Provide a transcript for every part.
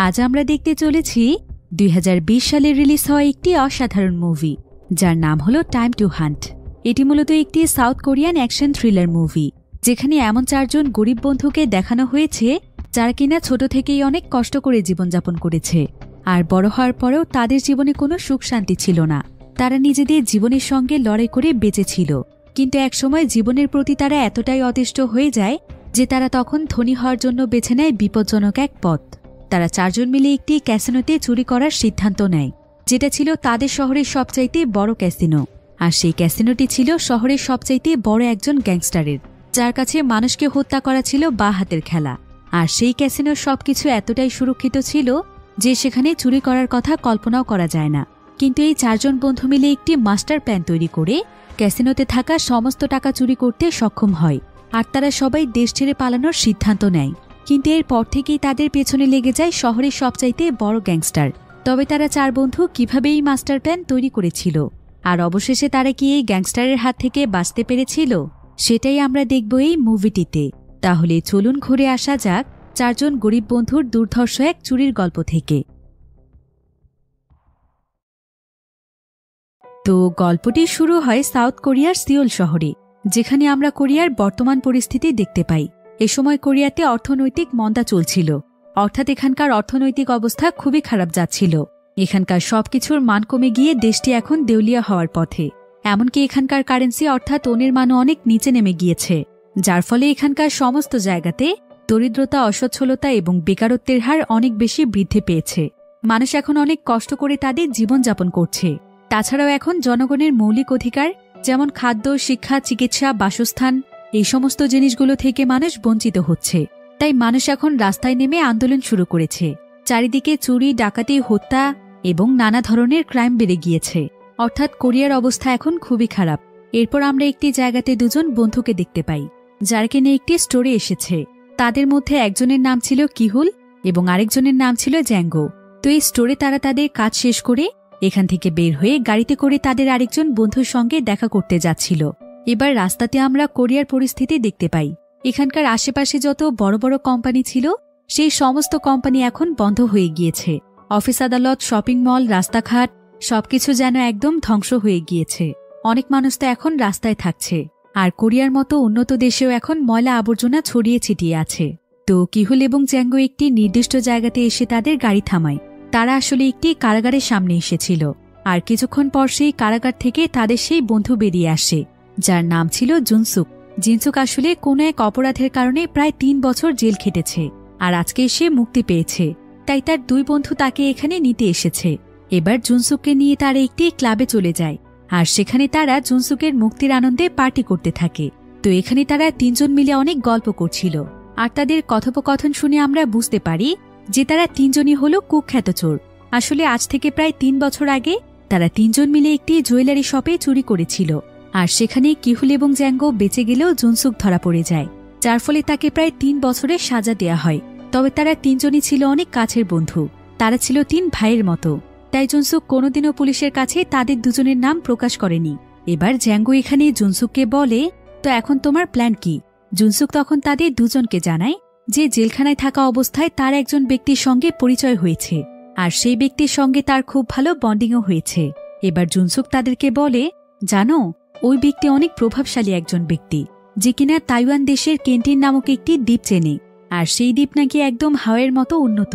আজ আমরা দেখতে চলেছি 2020 সালে রিলিজ হওয়া একটি অসাধারণ মুভি, যার নাম হলো টাইম টু হান্ট। এটি মূলত একটি south Korean action thriller movie, যেখানে এমন 4 জন গরিব বন্ধুকে দেখানো হয়েছে যারা কিনা ছোট থেকেই অনেক কষ্ট করে জীবনযাপন করেছে, আর বড় হওয়ার পরেও তাদের জীবনে কোনো সুখ শান্তি ছিল না। তারা নিজেদের জীবনের সঙ্গে লড়াই করে বেঁচেছিল, কিন্তু একসময় জীবনের প্রতি তারা এতটাই অতিষ্ঠ হয়ে যায় যে তারা তখন ধনী হওয়ার জন্য বেছে নেয় বিপজ্জনক এক পথ। তারা 4 জন মিলে একটি ক্যাসিনোতে চুরি করার সিদ্ধান্ত নেয়, যেটা ছিল তাদের শহরের সবচাইতে বড় ক্যাসিনো। আর সেই ক্যাসিনোটি ছিল শহরের সবচাইতে বড় একজন গ্যাংস্টারের, যার কাছে মানুষকে হত্যা করা ছিল বাঁ হাতের খেলা। আর সেই ক্যাসিনোর সবকিছু এতটাই সুরক্ষিত ছিল যে সেখানে চুরি করার কথা কল্পনাও করা যায় না। কিন্তু এই 4 জন বন্ধু মিলে একটি মাস্টার প্ল্যান তৈরি করে ক্যাসিনোতে থাকা সমস্ত টাকা চুরি করতে সক্ষম হয়, আর তারা সবাই দেশ ছেড়ে পালানোর সিদ্ধান্ত নেয়। কিন্তু এরপর থেকেই তাদের পেছনে লেগে যায় শহরের সবচাইতে বড় গ্যাংস্টার। তবে তারা 4 বন্ধু কিভাবে এই মাস্টার প্ল্যান তৈরি করেছিল, আর অবশেষে তারা কি এই গ্যাংস্টারের হাত থেকে বাঁচতে পেরেছিল, সেটাই আমরা দেখব এই মুভিটিতে। তাহলে চলুন ঘুরে আসা যাক 4 জন গরিব বন্ধুর দুর্ধর্ষ এক চুরির গল্প থেকে। তো গল্পটি শুরু হয় সাউথ কোরিয়ার সিওল শহরে, যেখানে আমরা কোরিয়ার বর্তমান পরিস্থিতি দেখতে পাই। এ সময় কোরিয়াতে অর্থনৈতিক মন্দা চলছিল, অর্থাৎ এখানকার অর্থনৈতিক অবস্থা খুবই খারাপ যাচ্ছিল। এখানকার সবকিছুর মান কমে গিয়ে দেশটি এখন দেউলিয়া হওয়ার পথে। এমনকি এখানকার কারেন্সি অর্থাৎ ওনের মানও অনেক নিচে নেমে গিয়েছে, যার ফলে এখানকার সমস্ত জায়গাতে দরিদ্রতা, অসচ্ছলতা এবং বেকারত্বের হার অনেক বেশি বৃদ্ধি পেয়েছে। মানুষ এখন অনেক কষ্ট করে তাদের জীবনযাপন করছে। তাছাড়াও এখন জনগণের মৌলিক অধিকার যেমন খাদ্য, শিক্ষা, চিকিৎসা, বাসস্থান, এই সমস্ত জিনিসগুলো থেকে মানুষ বঞ্চিত হচ্ছে। তাই মানুষ এখন রাস্তায় নেমে আন্দোলন শুরু করেছে। চারিদিকে চুরি, ডাকাতি, হত্যা এবং নানা ধরনের ক্রাইম বেড়ে গিয়েছে, অর্থাৎ কোরিয়ার অবস্থা এখন খুবই খারাপ। এরপর আমরা একটি জায়গাতে 2 জন বন্ধুকে দেখতে পাই, যারা কিনে একটি স্টোরে এসেছে। তাদের মধ্যে একজনের নাম ছিল কিহুল এবং আরেকজনের নাম ছিল জ্যাঙ্গো। তো এই স্টোরে তারা তাদের কাজ শেষ করে এখান থেকে বের হয়ে গাড়িতে করে তাদের আরেকজন বন্ধুর সঙ্গে দেখা করতে যাচ্ছিল। এবার রাস্তাতে আমরা কোরিয়ার পরিস্থিতি দেখতে পাই। এখানকার আশেপাশে যত বড় বড় কোম্পানি ছিল, সেই সমস্ত কোম্পানি এখন বন্ধ হয়ে গিয়েছে। অফিস আদালত, শপিং মল, রাস্তাঘাট সবকিছু যেন একদম ধ্বংস হয়ে গিয়েছে। অনেক মানুষ তো এখন রাস্তায় থাকছে, আর কোরিয়ার মতো উন্নত দেশেও এখন ময়লা আবর্জনা ছড়িয়ে ছিটিয়ে আছে। তো কিহুল এবং জ্যাঙ্গো একটি নির্দিষ্ট জায়গাতে এসে তাদের গাড়ি থামায়। তারা আসলে একটি কারাগারের সামনে এসেছিল, আর কিছুক্ষণ পর সেই কারাগার থেকে তাদের সেই বন্ধু বেরিয়ে আসে, যার নাম ছিল জুনসুক। জিনসুক আসলে কোনো এক অপরাধের কারণে প্রায় 3 বছর জেল খেটেছে, আর আজকে সে মুক্তি পেয়েছে। তাই তার 2 বন্ধু তাকে এখানে নিতে এসেছে। এবার জুনসুককে নিয়ে তারা একটি ক্লাবে চলে যায়, আর সেখানে তারা জুনসুকের মুক্তির আনন্দে পার্টি করতে থাকে। তো এখানে তারা 3 জন মিলে অনেক গল্প করছিল, আর তাদের কথোপকথন শুনে আমরা বুঝতে পারি যে তারা 3 জনই হলো কুখ্যাত চোর। আসলে আজ থেকে প্রায় 3 বছর আগে তারা 3 জন মিলে একটি জুয়েলারি শপে চুরি করেছিল, আর সেখানে কিহুল এবং জ্যাঙ্গো বেঁচে গেলেও জুনসুক ধরা পড়ে যায়, যার ফলে তাকে প্রায় 3 বছরের সাজা দেয়া হয়। তবে তারা 3 জনই ছিল অনেক কাছের বন্ধু, তারা ছিল 3 ভাইয়ের মতো। তাই জুনসুক কোনোদিনও পুলিশের কাছে তাদের 2 জনের নাম প্রকাশ করেনি। এবার জ্যাঙ্গো এখানে জুনসুককে বলে, তো এখন তোমার প্ল্যান কি? জুনসুক তখন তাদের 2 জনকে জানায় যে জেলখানায় থাকা অবস্থায় তার একজন ব্যক্তির সঙ্গে পরিচয় হয়েছে, আর সেই ব্যক্তির সঙ্গে তার খুব ভালো বন্ডিংও হয়েছে। এবার জুনসুক তাদেরকে বলে, জানো, ওই ব্যক্তি অনেক প্রভাবশালী একজন ব্যক্তি, যে কিনা তাইওয়ান দেশের কেন্টিন নামক একটি দ্বীপ চেনে, আর সেই দ্বীপ নাকি একদম হাওয়ার মতো উন্নত।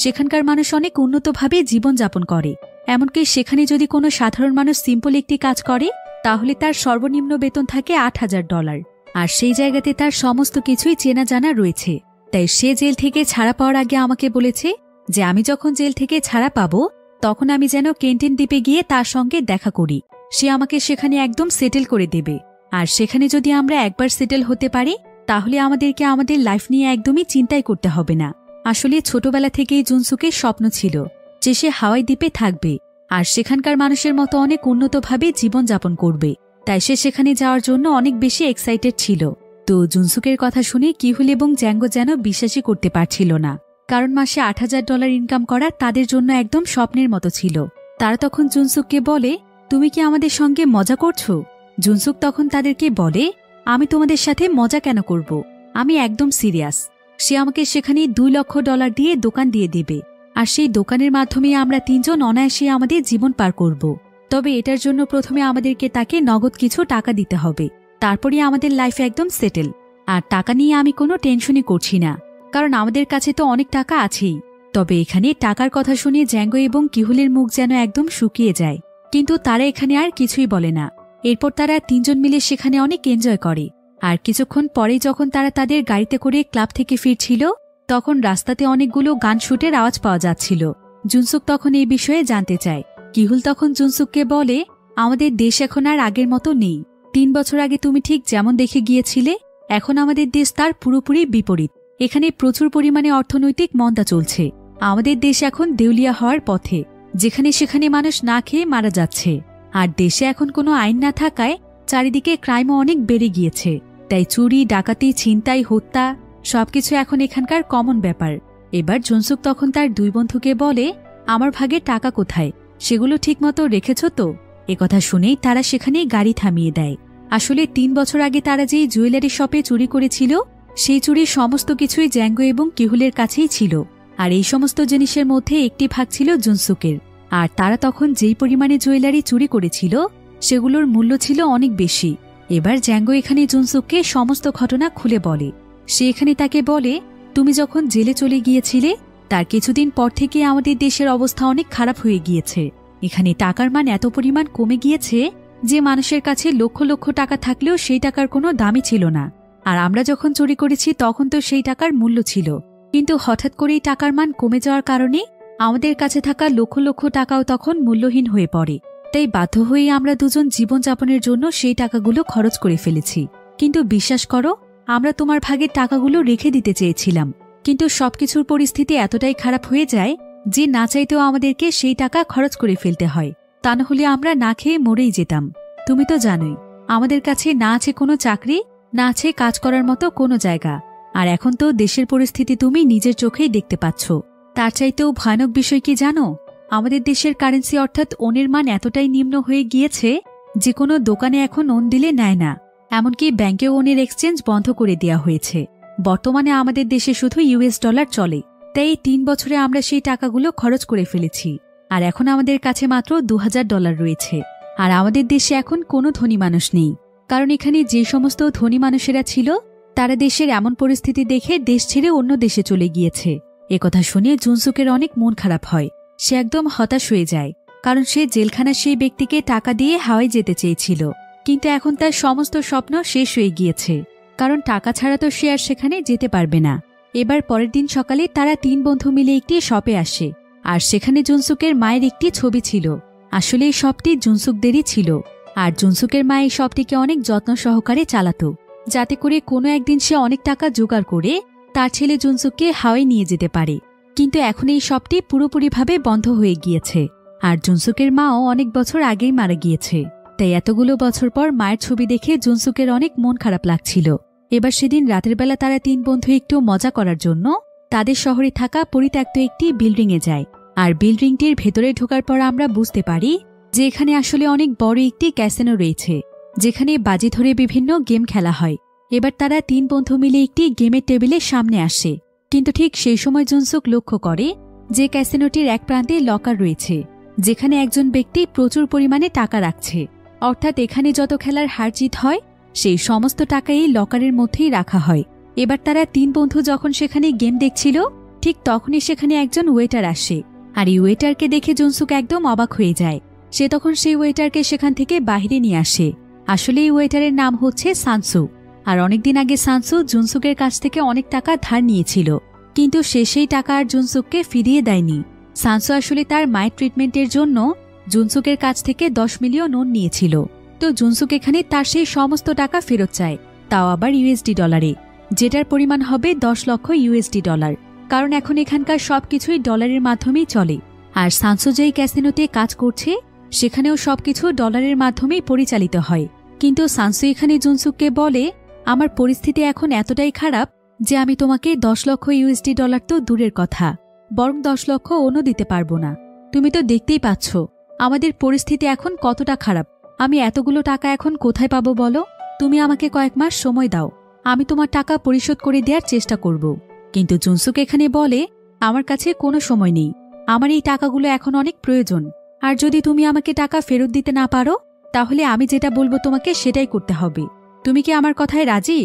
সেখানকার মানুষ অনেক উন্নতভাবে জীবনযাপন করে। এমনকি সেখানে যদি কোনো সাধারণ মানুষ সিম্পল একটি কাজ করে, তাহলে তার সর্বনিম্ন বেতন থাকে $8,000, আর সেই জায়গাতে তার সমস্ত কিছুই চেনা জানা রয়েছে। তাই সে জেল থেকে ছাড়া পাওয়ার আগে আমাকে বলেছে যে আমি যখন জেল থেকে ছাড়া পাবো তখন আমি যেন কেন্টিন দ্বীপে গিয়ে তার সঙ্গে দেখা করি। সে আমাকে সেখানে একদম সেটেল করে দেবে, আর সেখানে যদি আমরা একবার সেটেল হতে পারি তাহলে আমাদেরকে আমাদের লাইফ নিয়ে একদমই চিন্তাই করতে হবে না। আসলে ছোটবেলা থেকেই জুনসুকের স্বপ্ন ছিল যে সে হাওয়াই দ্বীপে থাকবে, আর সেখানকার মানুষের মতো অনেক উন্নতভাবে জীবনযাপন করবে। তাই সে সেখানে যাওয়ার জন্য অনেক বেশি এক্সাইটেড ছিল। তো জুনসুকের কথা শুনে কিহুল এবং জ্যাঙ্গো যেন বিশ্বাসই করতে পারছিল না, কারণ মাসে $8,000 ইনকাম করা তাদের জন্য একদম স্বপ্নের মতো ছিল। তারা তখন জুনসুককে বলে, তুমি কি আমাদের সঙ্গে মজা করছো? জুনসুক তখন তাদেরকে বলে, আমি তোমাদের সাথে মজা কেন করব, আমি একদম সিরিয়াস। সে আমাকে সেখানে $2 লক্ষ দিয়ে দোকান দিয়ে দেবে, আর সেই দোকানের মাধ্যমে আমরা 3 জন অনায়াসে আমাদের জীবন পার করব। তবে এটার জন্য প্রথমে আমাদেরকে তাকে নগদ কিছু টাকা দিতে হবে, তারপরে আমাদের লাইফ একদম সেটেল। আর টাকা নিয়ে আমি কোনো টেনশনই করছি না, কারণ আমাদের কাছে তো অনেক টাকা আছেই। তবে এখানে টাকার কথা শুনে জ্যাঙ্গো এবং কিহুলের মুখ যেন একদম শুকিয়ে যায়, কিন্তু তারা এখানে আর কিছুই বলে না। এরপর তারা 3 জন মিলে সেখানে অনেক এনজয় করে। আর কিছুক্ষণ পরেই যখন তারা তাদের গাড়িতে করে ক্লাব থেকে ফিরছিল, তখন রাস্তাতে অনেকগুলো গান শুটের আওয়াজ পাওয়া যাচ্ছিল। জুনসুক তখন এই বিষয়ে জানতে চায়। কিহুল তখন জুনসুককে বলে, আমাদের দেশ এখন আর আগের মতো নেই। 3 বছর আগে তুমি ঠিক যেমন দেখে গিয়েছিলে, এখন আমাদের দেশ তার পুরোপুরি বিপরীত। এখানে প্রচুর পরিমাণে অর্থনৈতিক মন্দা চলছে। আমাদের দেশ এখন দেউলিয়া হওয়ার পথে, যেখানে সেখানে মানুষ না খেয়ে মারা যাচ্ছে। আর দেশে এখন কোনো আইন না থাকায় চারিদিকে ক্রাইমও অনেক বেড়ে গিয়েছে। তাই চুরি, ডাকাতি, ছিনতাই, হত্যা সবকিছু এখন এখানকার কমন ব্যাপার। এবার জুনসুক তখন তার 2 বন্ধুকে বলে, আমার ভাগে টাকা কোথায়, সেগুলো ঠিকমতো রেখেছ তো? একথা শুনেই তারা সেখানে গাড়ি থামিয়ে দেয়। আসলে 3 বছর আগে তারা যেই জুয়েলারি শপে চুরি করেছিল, সেই চুরির সমস্ত কিছুই জ্যাঙ্গো এবং কিহুলের কাছেই ছিল। আর এই সমস্ত জিনিসের মধ্যে একটি ভাগ ছিল জুনসুকের। আর তারা তখন যেই পরিমাণে জুয়েলারি চুরি করেছিল, সেগুলোর মূল্য ছিল অনেক বেশি। এবার জ্যাঙ্গো এখানে জুনসুককে সমস্ত ঘটনা খুলে বলে। সে এখানে তাকে বলে, তুমি যখন জেলে চলে গিয়েছিলে, তার কিছুদিন পর থেকে আমাদের দেশের অবস্থা অনেক খারাপ হয়ে গিয়েছে। এখানে টাকার মান এত পরিমাণ কমে গিয়েছে যে মানুষের কাছে লক্ষ লক্ষ টাকা থাকলেও সেই টাকার কোনো দামই ছিল না। আর আমরা যখন চুরি করেছি তখন তো সেই টাকার মূল্য ছিল, কিন্তু হঠাৎ করেই টাকার মান কমে যাওয়ার কারণে আমাদের কাছে থাকা লক্ষ লক্ষ টাকাও তখন মূল্যহীন হয়ে পড়ে। তাই বাধ্য হয়ে আমরা 2 জন জীবনযাপনের জন্য সেই টাকাগুলো খরচ করে ফেলেছি। কিন্তু বিশ্বাস করো, আমরা তোমার ভাগের টাকাগুলো রেখে দিতে চেয়েছিলাম, কিন্তু সবকিছুর পরিস্থিতি এতটাই খারাপ হয়ে যায় যে না চাইতেও আমাদেরকে সেই টাকা খরচ করে ফেলতে হয়। তা না হলে আমরা না খেয়ে মরেই যেতাম। তুমি তো জানোই, আমাদের কাছে না আছে কোনো চাকরি, না আছে কাজ করার মতো কোনো জায়গা। আর এখন তো দেশের পরিস্থিতি তুমি নিজের চোখেই দেখতে পাচ্ছ। তার চাইতেও ভয়ানক বিষয় কি জানো? আমাদের দেশের কারেন্সি অর্থাৎ ওনের মান এতটাই নিম্ন হয়ে গিয়েছে যে কোনো দোকানে এখন ওন দিলে নেয় না। এমনকি ব্যাংকে ওনের এক্সচেঞ্জ বন্ধ করে দেওয়া হয়েছে। বর্তমানে আমাদের দেশে শুধু ইউএস ডলার চলে। তাই এই 3 বছরে আমরা সেই টাকাগুলো খরচ করে ফেলেছি। আর এখন আমাদের কাছে মাত্র $2000 রয়েছে। আর আমাদের দেশে এখন কোনো ধনী মানুষ নেই, কারণ এখানে যে সমস্ত ধনী মানুষেরা ছিল তারা দেশের এমন পরিস্থিতি দেখে দেশ ছেড়ে অন্য দেশে চলে গিয়েছে। একথা শুনে জুনসুকের অনেক মন খারাপ হয়। সে একদম হতাশ হয়ে যায়, কারণ সে জেলখানার সেই ব্যক্তিকে টাকা দিয়ে হাওয়াই যেতে চেয়েছিল। কিন্তু এখন তার সমস্ত স্বপ্ন শেষ হয়ে গিয়েছে, কারণ টাকা ছাড়া তো সে আর সেখানে যেতে পারবে না। এবার পরের দিন সকালে তারা 3 বন্ধু মিলে একটি শপে আসে। আর সেখানে জুনসুকের মায়ের একটি ছবি ছিল। আসলে এই শপটি জুনসুকদেরই ছিল। আর জুনসুকের মা এই শপটিকে অনেক যত্ন সহকারে চালাতো, যাতে করে কোনো একদিন সে অনেক টাকা জোগাড় করে তার ছেলে জুনসুককে হাওয়াই নিয়ে যেতে পারে। কিন্তু এখন এই শপটি পুরোপুরিভাবে বন্ধ হয়ে গিয়েছে। আর জুনসুকের মাও অনেক বছর আগেই মারা গিয়েছে। তাই এতগুলো বছর পর মায়ের ছবি দেখে জুনসুকের অনেক মন খারাপ লাগছিল। এবার সেদিন রাতের বেলা তারা 3 বন্ধু একটু মজা করার জন্য তাদের শহরে থাকা পরিত্যক্ত একটি বিল্ডিংয়ে যায়। আর বিল্ডিংটির ভেতরে ঢোকার পর আমরা বুঝতে পারি যে এখানে আসলে অনেক বড় একটি ক্যাসিনো রয়েছে, যেখানে বাজি ধরে বিভিন্ন গেম খেলা হয়। এবার তারা 3 বন্ধু মিলে একটি গেমের টেবিলের সামনে আসে। কিন্তু ঠিক সেই সময় জুনসুক লক্ষ্য করে যে ক্যাসিনোটির এক প্রান্তে লকার রয়েছে, যেখানে একজন ব্যক্তি প্রচুর পরিমাণে টাকা রাখছে। অর্থাৎ এখানে যত খেলার হার জিত হয় সেই সমস্ত টাকা এই লকারের মধ্যেই রাখা হয়। এবার তারা 3 বন্ধু যখন সেখানে গেম দেখছিল, ঠিক তখনই সেখানে একজন ওয়েটার আসে। আর এই ওয়েটারকে দেখে জুনসুক একদম অবাক হয়ে যায়। সে তখন সেই ওয়েটারকে সেখান থেকে বাইরে নিয়ে আসে। আসলে এই ওয়েটারের নাম হচ্ছে সানসু। আর অনেকদিন আগে সানসু জুনসুকের কাছ থেকে অনেক টাকা ধার নিয়েছিল, কিন্তু সে সেই টাকা আর জুনসুককে ফিরিয়ে দেয়নি। সানসু আসলে তার মায়ের ট্রিটমেন্টের জন্য জুনসুকের কাছ থেকে 10 মিলিয়ন ওন নিয়েছিল। তো জুনসুক এখানে তার সেই সমস্ত টাকা ফেরত চায়, তাও আবার ইউএসডি ডলারে, যেটার পরিমাণ হবে 10 লক্ষ ইউএসডি ডলার। কারণ এখন এখানকার সবকিছুই ডলারের মাধ্যমেই চলে। আর সানসু যেই ক্যাসিনোতে কাজ করছে সেখানেও সবকিছু ডলারের মাধ্যমেই পরিচালিত হয়। কিন্তু সানসু এখানে জুনসুককে বলে, আমার পরিস্থিতি এখন এতটাই খারাপ যে আমি তোমাকে 10 লক্ষ ইউএসডি ডলার তো দূরের কথা, বরং 10 লক্ষ ওনও দিতে পারবো না। তুমি তো দেখতেই পাচ্ছ আমাদের পরিস্থিতি এখন কতটা খারাপ। আমি এতগুলো টাকা এখন কোথায় পাবো বলো? তুমি আমাকে কয়েক মাস সময় দাও, আমি তোমার টাকা পরিশোধ করে দেওয়ার চেষ্টা করব। কিন্তু জুনসুক এখানে বলে, আমার কাছে কোনো সময় নেই, আমার এই টাকাগুলো এখন অনেক প্রয়োজন, আর যদি তুমি আমাকে টাকা ফেরত দিতে না পারো তাহলে আমি যেটা বলবো তোমাকে সেটাই করতে হবে। তুমি কি আমার কথায় রাজি?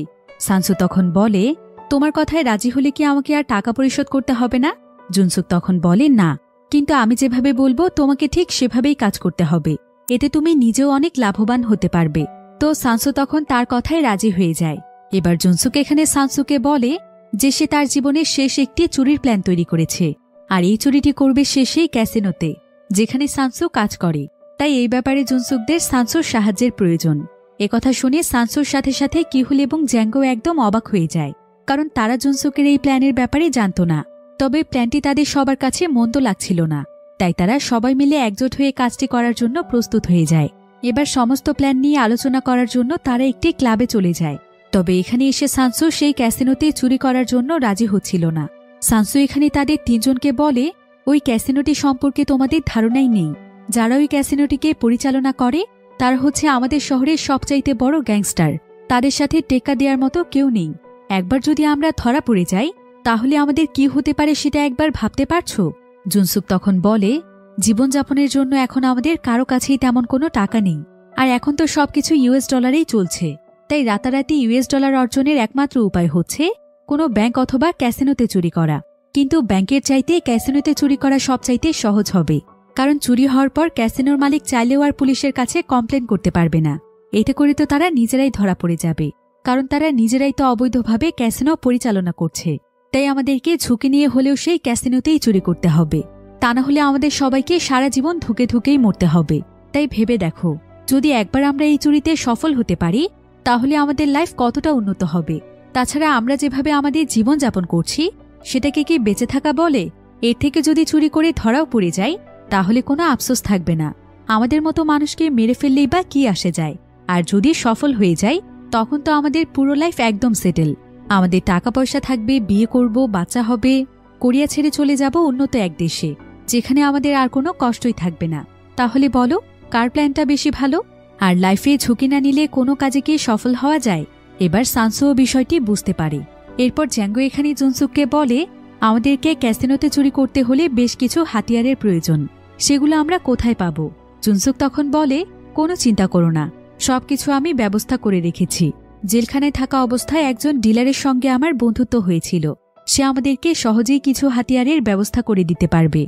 সানসু তখন বলে, তোমার কথায় রাজি হলে কি আমাকে আর টাকা পরিশোধ করতে হবে না? জুনসুক তখন বলে, না, কিন্তু আমি যেভাবে বলবো তোমাকে ঠিক সেভাবেই কাজ করতে হবে, এতে তুমি নিজেও অনেক লাভবান হতে পারবে। তো সানসু তখন তার কথায় রাজি হয়ে যায়। এবার জুনসুক এখানে সানসুকে বলে যে সে তার জীবনের শেষ একটি চুরির প্ল্যান তৈরি করেছে, আর এই চুরিটি করবে সে সেই ক্যাসিনোতে যেখানে সানসু কাজ করে। তাই এই ব্যাপারে জুনসুকদের সানসুর সাহায্যের প্রয়োজন। একথা শুনে সানসুর সাথে সাথে কিহুল এবং জ্যাঙ্গো একদম অবাক হয়ে যায়, কারণ তারা জুনসুকের এই প্ল্যানের ব্যাপারে জানত না। তবে প্ল্যানটি তাদের সবার কাছে মন্দ লাগছিল না, তাই তারা সবাই মিলে একজোট হয়ে কাজটি করার জন্য প্রস্তুত হয়ে যায়। এবার সমস্ত প্ল্যান নিয়ে আলোচনা করার জন্য তারা একটি ক্লাবে চলে যায়। তবে এখানে এসে সানসু সেই ক্যাসিনোতে চুরি করার জন্য রাজি হচ্ছিল না। সানসু এখানে তাদের তিনজনকে বলে, ওই ক্যাসিনোটি সম্পর্কে তোমাদের ধারণাই নেই। যারা ওই ক্যাসিনোটিকে পরিচালনা করে তারা হচ্ছে আমাদের শহরের সবচাইতে বড় গ্যাংস্টার। তাদের সাথে টেক্কা দেওয়ার মতো কেউ নেই। একবার যদি আমরা ধরা পড়ে যাই তাহলে আমাদের কি হতে পারে সেটা একবার ভাবতে পারছো? জুনসুক তখন বলে, জীবনযাপনের জন্য এখন আমাদের কারো কাছেই তেমন কোনো টাকা নেই, আর এখন তো সবকিছু ইউএস ডলারেই চলছে। তাই রাতারাতি ইউএস ডলার অর্জনের একমাত্র উপায় হচ্ছে কোনো ব্যাংক অথবা ক্যাসিনোতে চুরি করা। কিন্তু ব্যাংকের চাইতে ক্যাসিনোতে চুরি করা সবচাইতে সহজ হবে, কারণ চুরি হওয়ার পর ক্যাসিনোর মালিক চাইলেও আর পুলিশের কাছে কমপ্লেন করতে পারবে না। এতে করে তো তারা নিজেরাই ধরা পড়ে যাবে, কারণ তারা নিজেরাই তো অবৈধভাবে ক্যাসিনো পরিচালনা করছে। তাই আমাদেরকে ঝুঁকি নিয়ে হলেও সেই ক্যাসিনোতেই চুরি করতে হবে, তা না হলে আমাদের সবাইকে সারা জীবন ধুকে ধুকেই মরতে হবে। তাই ভেবে দেখো, যদি একবার আমরা এই চুরিতে সফল হতে পারি তাহলে আমাদের লাইফ কতটা উন্নত হবে। তাছাড়া আমরা যেভাবে আমাদের জীবনযাপন করছি সেটাকে কি বেঁচে থাকা বলে? এর থেকে যদি চুরি করে ধরাও পড়ে যাই তাহলে কোনো আফসোস থাকবে না। আমাদের মতো মানুষকে মেরে ফেললেই বা কি আসে যায়? আর যদি সফল হয়ে যাই তখন তো আমাদের পুরো লাইফ একদম সেটেল। আমাদের টাকা পয়সা থাকবে, বিয়ে করব, বাচ্চা হবে, কোরিয়া ছেড়ে চলে যাব উন্নত এক দেশে যেখানে আমাদের আর কোনো কষ্টই থাকবে না। তাহলে বলো, কার প্ল্যানটা বেশি ভালো? আর লাইফে ঝুঁকি না নিলে কোনো কাজে কি সফল হওয়া যায়? এবার সানসুও বিষয়টি বুঝতে পারে। এরপর জ্যাঙ্গো এখানে জুনসুককে বলে, আমাদেরকে ক্যাসিনোতে চুরি করতে হলে বেশ কিছু হাতিয়ারের প্রয়োজন, সেগুলো আমরা কোথায় পাবো? জুনসুক তখন বলে, কোনো চিন্তা করো না, সবকিছু আমি ব্যবস্থা করে রেখেছি। জেলখানায় থাকা অবস্থায় একজন ডিলারের সঙ্গে আমার বন্ধুত্ব হয়েছিল, সে আমাদেরকে সহজেই কিছু হাতিয়ারের ব্যবস্থা করে দিতে পারবে।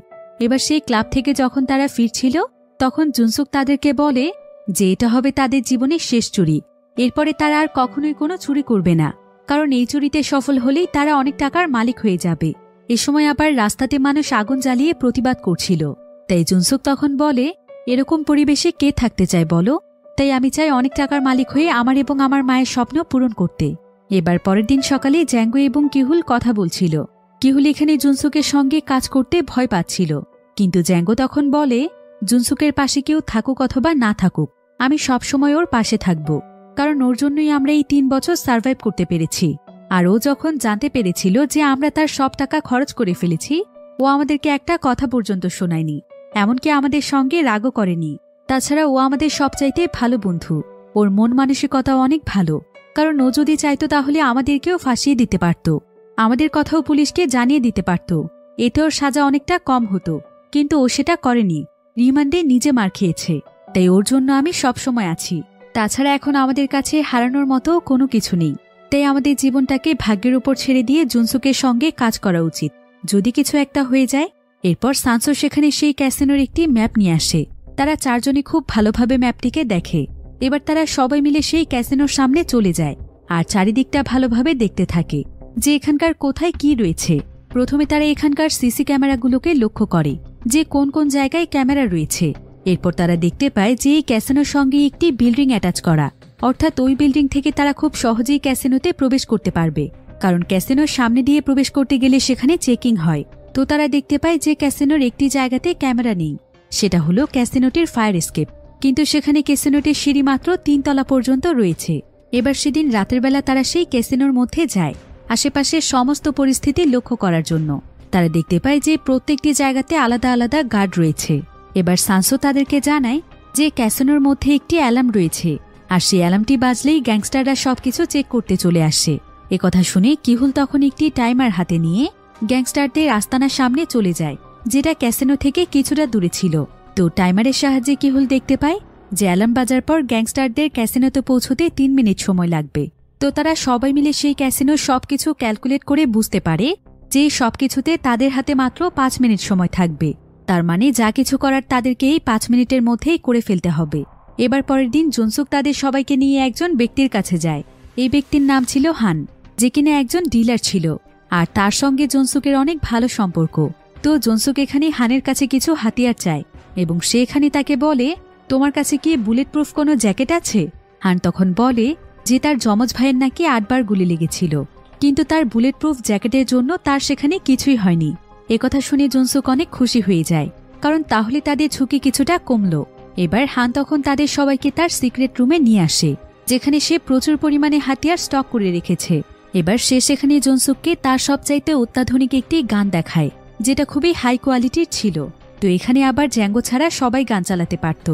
এবার সেই ক্লাব থেকে যখন তারা ফিরছিল তখন জুনসুক তাদেরকে বলে যে এটা হবে তাদের জীবনের শেষ চুরি। এরপরে তারা আর কখনোই কোনো চুরি করবে না, কারণ এই চুরিতে সফল হলেই তারা অনেক টাকার মালিক হয়ে যাবে। এ সময় আবার রাস্তাতে মানুষ আগুন জ্বালিয়ে প্রতিবাদ করছিল। তাই জুনসুক তখন বলে, এরকম পরিবেশে কে থাকতে চায় বলো? তাই আমি চাই অনেক টাকার মালিক হয়ে আমার এবং আমার মায়ের স্বপ্ন পূরণ করতে। এবার পরের দিন সকালে জ্যাঙ্গো এবং কিহুল কথা বলছিল। কিহুল এখানে জুনসুকের সঙ্গে কাজ করতে ভয় পাচ্ছিল, কিন্তু জ্যাঙ্গো তখন বলে, জুনসুকের পাশে কেউ থাকুক অথবা না থাকুক, আমি সবসময় ওর পাশে থাকব, কারণ ওর জন্যই আমরা এই 3 বছর সার্ভাইভ করতে পেরেছি। আর ও যখন জানতে পেরেছিল যে আমরা তার সব টাকা খরচ করে ফেলেছি, ও আমাদেরকে একটা কথা পর্যন্ত শোনায়নি, এমনকি আমাদের সঙ্গে রাগও করেনি। তাছাড়া ও আমাদের সবচাইতে ভালো বন্ধু, ওর মন মানসিকতাও অনেক ভালো, কারণ ও যদি চাইতো তাহলে আমাদেরকেও ফাঁসিয়ে দিতে পারত, আমাদের কথাও পুলিশকে জানিয়ে দিতে পারত, এতে ওর সাজা অনেকটা কম হতো। কিন্তু ও সেটা করেনি, রিমান্ডে নিজে মার খেয়েছে। তাই ওর জন্য আমি সবসময় আছি। তাছাড়া এখন আমাদের কাছে হারানোর মতো কোনো কিছু নেই। তাই আমাদের জীবনটাকে ভাগ্যের উপর ছেড়ে দিয়ে জুনসুকের সঙ্গে কাজ করা উচিত, যদি কিছু একটা হয়ে যায়। এরপর সানসু সেখানে সেই ক্যাসিনোর একটি ম্যাপ নিয়ে আসে। তারা চারজনই খুব ভালোভাবে ম্যাপটিকে দেখে। এবার তারা সবাই মিলে সেই ক্যাসিনোর সামনে চলে যায় আর চারিদিকটা ভালোভাবে দেখতে থাকে যে এখানকার কোথায় কি রয়েছে। প্রথমে তারা এখানকার সিসি ক্যামেরাগুলোকে লক্ষ্য করে যে কোন কোন জায়গায় ক্যামেরা রয়েছে। এরপর তারা দেখতে পায় যে এই ক্যাসিনোর সঙ্গে একটি বিল্ডিং অ্যাটাচ করা, অর্থাৎ ওই বিল্ডিং থেকে তারা খুব সহজেই ক্যাসিনোতে প্রবেশ করতে পারবে, কারণ ক্যাসিনোর সামনে দিয়ে প্রবেশ করতে গেলে সেখানে চেকিং হয়। তো তারা দেখতে পায় যে ক্যাসিনোর একটি জায়গাতে ক্যামেরা নেই, সেটা হলো ক্যাসিনোটির ফায়ার এস্কেপ, কিন্তু সেখানে ক্যাসিনোটির সিঁড়ি মাত্র 3 তলা পর্যন্ত রয়েছে। এবার সেদিন রাতের বেলা তারা সেই ক্যাসিনোর মধ্যে যায় আশেপাশের সমস্ত পরিস্থিতি লক্ষ্য করার জন্য। তারা দেখতে পায় যে প্রত্যেকটি জায়গাতে আলাদা আলাদা গার্ড রয়েছে। এবার সানসু তাদেরকে জানায় যে ক্যাসিনোর মধ্যে একটি অ্যালার্ম রয়েছে, আর সেই অ্যালার্মটি বাজলেই গ্যাংস্টাররা সবকিছু চেক করতে চলে আসে। একথা শুনে কিহুল তখন একটি টাইমার হাতে নিয়ে গ্যাংস্টারদের আস্তানার সামনে চলে যায় যেটা ক্যাসিনো থেকে কিছুটা দূরে ছিল। তো টাইমারের সাহায্যে কিহুল দেখতে পায় যে অ্যালার্ম বাজার পর গ্যাংস্টারদের ক্যাসিনোতে পৌঁছতে 3 মিনিট সময় লাগবে। তো তারা সবাই মিলে সেই ক্যাসিনোর সবকিছু ক্যালকুলেট করে বুঝতে পারে যে সবকিছুতে তাদের হাতে মাত্র 5 মিনিট সময় থাকবে। তার মানে যা কিছু করার তাদেরকে এই 5 মিনিটের মধ্যেই করে ফেলতে হবে। এবার পরের দিন জুনসুক তাদের সবাইকে নিয়ে একজন ব্যক্তির কাছে যায়। এই ব্যক্তির নাম ছিল হান, যে কিনা একজন ডিলার ছিল, আর তার সঙ্গে জুনসুকের অনেক ভালো সম্পর্ক। তো জুনসুক এখানে হানের কাছে কিছু হাতিয়ার চায় এবং সে এখানে তাকে বলে, তোমার কাছে কি বুলেট প্রুফ কোনো জ্যাকেট আছে? হান তখন বলে যে তার যমজ ভাইয়ের নাকি 8 বার গুলি লেগেছিল, কিন্তু তার বুলেট প্রুফ জ্যাকেটের জন্য তার সেখানে কিছুই হয়নি। একথা শুনে জুনসুক অনেক খুশি হয়ে যায়, কারণ তাহলে তাদের ঝুঁকি কিছুটা কমল। এবার হান তখন তাদের সবাইকে তার সিক্রেট রুমে নিয়ে আসে, যেখানে সে প্রচুর পরিমাণে হাতিয়ার স্টক করে রেখেছে। এবার সে সেখানে জুনসুককে তার সবচাইতে অত্যাধুনিক একটি গান দেখায়, যেটা খুবই হাই কোয়ালিটির ছিল। তো এখানে আবার জ্যাঙ্গো ছাড়া সবাই গান চালাতে পারত।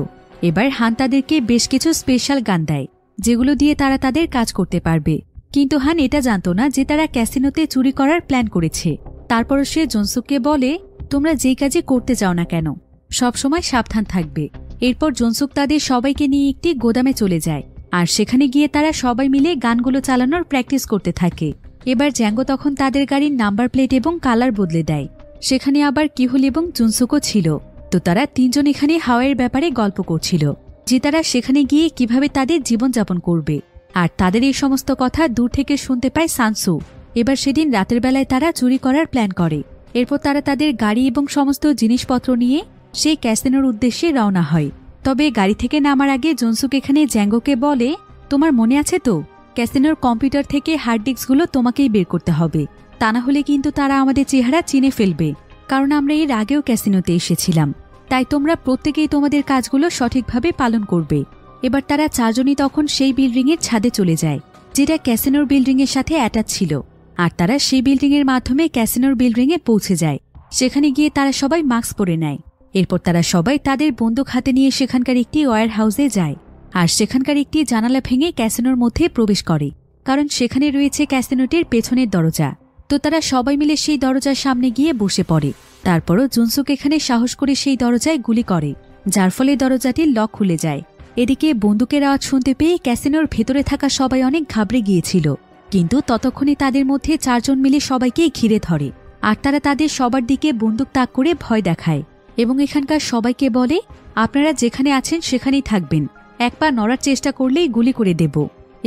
এবার হান তাদেরকে বেশ কিছু স্পেশাল গান দেয়, যেগুলো দিয়ে তারা তাদের কাজ করতে পারবে। কিন্তু হান এটা জানত না যে তারা ক্যাসিনোতে চুরি করার প্ল্যান করেছে। তারপর সে জুনসুককে বলে, তোমরা যেই কাজে করতে চাও না কেন সবসময় সাবধান থাকবে। এরপর জুনসুক তাদের সবাইকে নিয়ে একটি গোদামে চলে যায়, আর সেখানে গিয়ে তারা সবাই মিলে গানগুলো চালানোর প্র্যাকটিস করতে থাকে। এবার জ্যাঙ্গো তখন তাদের গাড়ির নাম্বার প্লেট এবং কালার বদলে দেয়। সেখানে আবার কিহুল এবং জুনসুকও ছিল। তো তারা 3 জন এখানে হাওয়াইয়ের ব্যাপারে গল্প করছিল, যে তারা সেখানে গিয়ে কিভাবে তাদের জীবনযাপন করবে। আর তাদের এই সমস্ত কথা দূর থেকে শুনতে পায় সানসু। এবার সেদিন রাতের বেলায় তারা চুরি করার প্ল্যান করে। এরপর তারা তাদের গাড়ি এবং সমস্ত জিনিসপত্র নিয়ে সেই ক্যাসিনোর উদ্দেশ্যে রওনা হয়। তবে গাড়ি থেকে নামার আগে জুনসুক এখানে জ্যাঙ্গোকে বলে, তোমার মনে আছে তো, ক্যাসিনোর কম্পিউটার থেকে হার্ড ডিস্কগুলো তোমাকেই বের করতে হবে, তা না হলে কিন্তু তারা আমাদের চেহারা চিনে ফেলবে, কারণ আমরা এর আগেও ক্যাসিনোতে এসেছিলাম। তাই তোমরা প্রত্যেকেই তোমাদের কাজগুলো সঠিকভাবে পালন করবে। এবার তারা 4 জনই তখন সেই বিল্ডিংয়ের ছাদে চলে যায়, যেটা ক্যাসিনোর বিল্ডিংয়ের সাথে অ্যাটাচ ছিল। আর তারা সেই বিল্ডিংয়ের মাধ্যমে ক্যাসিনোর বিল্ডিংয়ে পৌঁছে যায়। সেখানে গিয়ে তারা সবাই মাস্ক পরে নেয়। এরপর তারা সবাই তাদের বন্দুক হাতে নিয়ে সেখানকার একটি ওয়্যার হাউসে যায়, আর সেখানকার একটি জানালা ভেঙে ক্যাসিনোর মধ্যে প্রবেশ করে, কারণ সেখানে রয়েছে ক্যাসিনোটির পেছনের দরজা। তো তারা সবাই মিলে সেই দরজার সামনে গিয়ে বসে পড়ে। তারপরও জুনসুক এখানে সাহস করে সেই দরজায় গুলি করে, যার ফলে দরজাটির লক খুলে যায়। এদিকে বন্দুকের আওয়াজ শুনতে পেয়ে ক্যাসিনোর ভেতরে থাকা সবাই অনেক ঘাবড়ে গিয়েছিল, কিন্তু ততক্ষণে তাদের মধ্যে 4 জন মিলে সবাইকে ঘিরে ধরে, আর তারা তাদের সবার দিকে বন্দুক তাক করে ভয় দেখায় এবং এখানকার সবাইকে বলে, আপনারা যেখানে আছেন সেখানেই থাকবেন, এক পা নড়ার চেষ্টা করলেই গুলি করে দেব।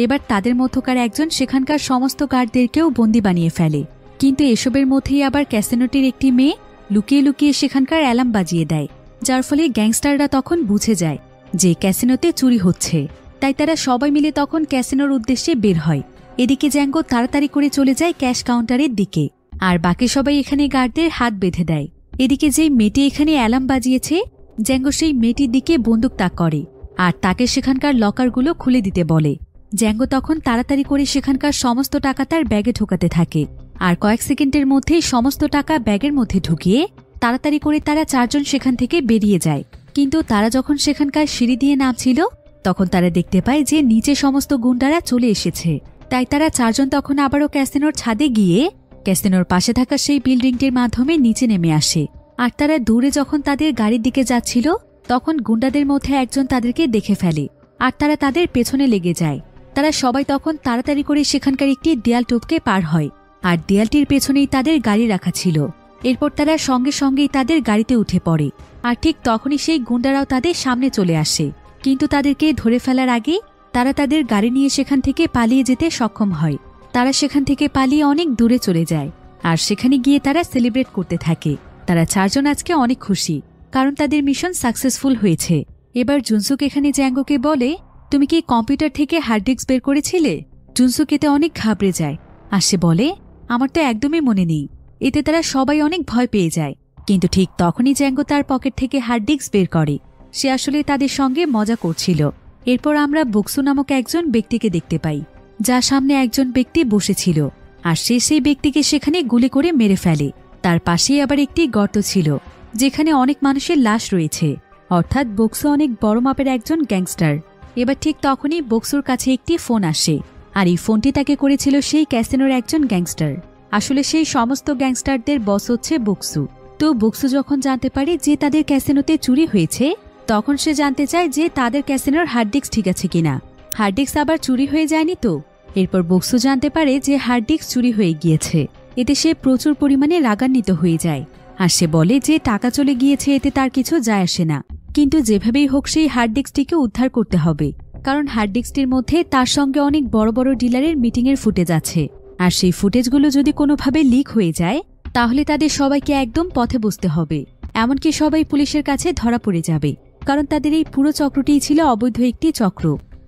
এবার তাদের মধ্যকার একজন সেখানকার সমস্ত গার্ডদেরকেও বন্দী বানিয়ে ফেলে। কিন্তু এসবের মধ্যেই আবার ক্যাসিনোটির একটি মেয়ে লুকিয়ে লুকিয়ে সেখানকার অ্যালার্ম বাজিয়ে দেয়, যার ফলে গ্যাংস্টাররা তখন বুঝে যায় যে ক্যাসিনোতে চুরি হচ্ছে। তাই তারা সবাই মিলে তখন ক্যাসিনোর উদ্দেশ্যে বের হয়। এদিকে জ্যাঙ্গো তাড়াতাড়ি করে চলে যায় ক্যাশ কাউন্টারের দিকে, আর বাকি সবাই এখানে গার্ডদের হাত বেঁধে দেয়। এদিকে যেই মেয়েটি এখানে অ্যালার্ম বাজিয়েছে, জ্যাঙ্গো সেই মেয়েটির দিকে বন্দুক তাক করে আর তাকে সেখানকার লকারগুলো খুলে দিতে বলে। জ্যাঙ্গো তখন তাড়াতাড়ি করে সেখানকার সমস্ত টাকা তার ব্যাগে ঢোকাতে থাকে, আর কয়েক সেকেন্ডের মধ্যেই সমস্ত টাকা ব্যাগের মধ্যে ঢুকিয়ে তাড়াতাড়ি করে তারা 4 জন সেখান থেকে বেরিয়ে যায়। কিন্তু তারা যখন সেখানকার সিঁড়ি দিয়ে নামছিল, তখন তারা দেখতে পায় যে নিচে সমস্ত গুন্ডারা চলে এসেছে। তাই তারা 4 জন তখন আবারও ক্যাসিনোর ছাদে গিয়ে ক্যাসিনোর পাশে থাকা সেই বিল্ডিংটির মাধ্যমে নিচে নেমে আসে। আর তারা দূরে যখন তাদের গাড়ির দিকে যাচ্ছিল, তখন গুন্ডাদের মধ্যে একজন তাদেরকে দেখে ফেলে, আর তারা তাদের পেছনে লেগে যায়। তারা সবাই তখন তাড়াতাড়ি করে সেখানকার একটি দেয়াল টপকে পার হয়, আর দেয়ালটির পেছনেই তাদের গাড়ি রাখা ছিল। এরপর তারা সঙ্গে সঙ্গেই তাদের গাড়িতে উঠে পড়ে, আর ঠিক তখনই সেই গুন্ডারাও তাদের সামনে চলে আসে। কিন্তু তাদেরকে ধরে ফেলার আগে তারা তাদের গাড়ি নিয়ে সেখান থেকে পালিয়ে যেতে সক্ষম হয়। তারা সেখান থেকে পালিয়ে অনেক দূরে চলে যায়, আর সেখানে গিয়ে তারা সেলিব্রেট করতে থাকে। তারা 4 জন আজকে অনেক খুশি, কারণ তাদের মিশন সাকসেসফুল হয়েছে। এবার জুনসুক এখানে জ্যাঙ্গোকে বলে, তুমি কি কম্পিউটার থেকে হার্ড ডিস্ক বের করেছিলে? জুনসুক এতে অনেক ঘাবড়ে যায়, আর সে বলে, আমার তো একদমই মনে নেই। এতে তারা সবাই অনেক ভয় পেয়ে যায়। কিন্তু ঠিক তখনই জ্যাঙ্গো তার পকেট থেকে হার্ড ডিস্ক বের করে। সে আসলে তাদের সঙ্গে মজা করছিল। এরপর আমরা বক্সু নামক একজন ব্যক্তিকে দেখতে পাই, যার সামনে একজন ব্যক্তি বসেছিল, আর সে সেই ব্যক্তিকে সেখানে গুলি করে মেরে ফেলে। তার পাশেই আবার একটি গর্ত ছিল, যেখানে অনেক মানুষের লাশ রয়েছে, অর্থাৎ বক্সু অনেক বড় মাপের একজন গ্যাংস্টার। এবার ঠিক তখনই বক্সুর কাছে একটি ফোন আসে, আর এই ফোনটি তাকে করেছিল সেই ক্যাসিনোর একজন গ্যাংস্টার। আসলে সেই সমস্ত গ্যাংস্টারদের বস হচ্ছে বক্সু। তো বক্সু যখন জানতে পারে যে তাদের ক্যাসিনোতে চুরি হয়েছে, তখন সে জানতে চায় যে তাদের ক্যাসিনোর হার্ড ডিস্ক ঠিক আছে কিনা। হার্ড ডিস্ক আবার চুরি হয়ে যায়নি তো? এরপর বক্সু জানতে পারে যে হার্ড ডিস্ক চুরি হয়ে গিয়েছে। এতে সে প্রচুর পরিমাণে রাগান্বিত হয়ে যায়, আর সে বলে যে টাকা চলে গিয়েছে, এতে তার কিছু যায় আসে না, কিন্তু যেভাবেই হোক সেই হার্ড ডিস্কটিকে উদ্ধার করতে হবে, কারণ হার্ড ডিস্কটির মধ্যে তার সঙ্গে অনেক বড় বড় ডিলারের মিটিংয়ের ফুটেজ আছে, আর সেই ফুটেজগুলো যদি কোনোভাবে লিক হয়ে যায় তাহলে তাদের সবাইকে একদম পথে বসতে হবে, এমনকি সবাই পুলিশের কাছে ধরা পড়ে যাবে, কারণ তাদের এই পুরো চক্রটিই ছিল অবৈধ একটি চক্র,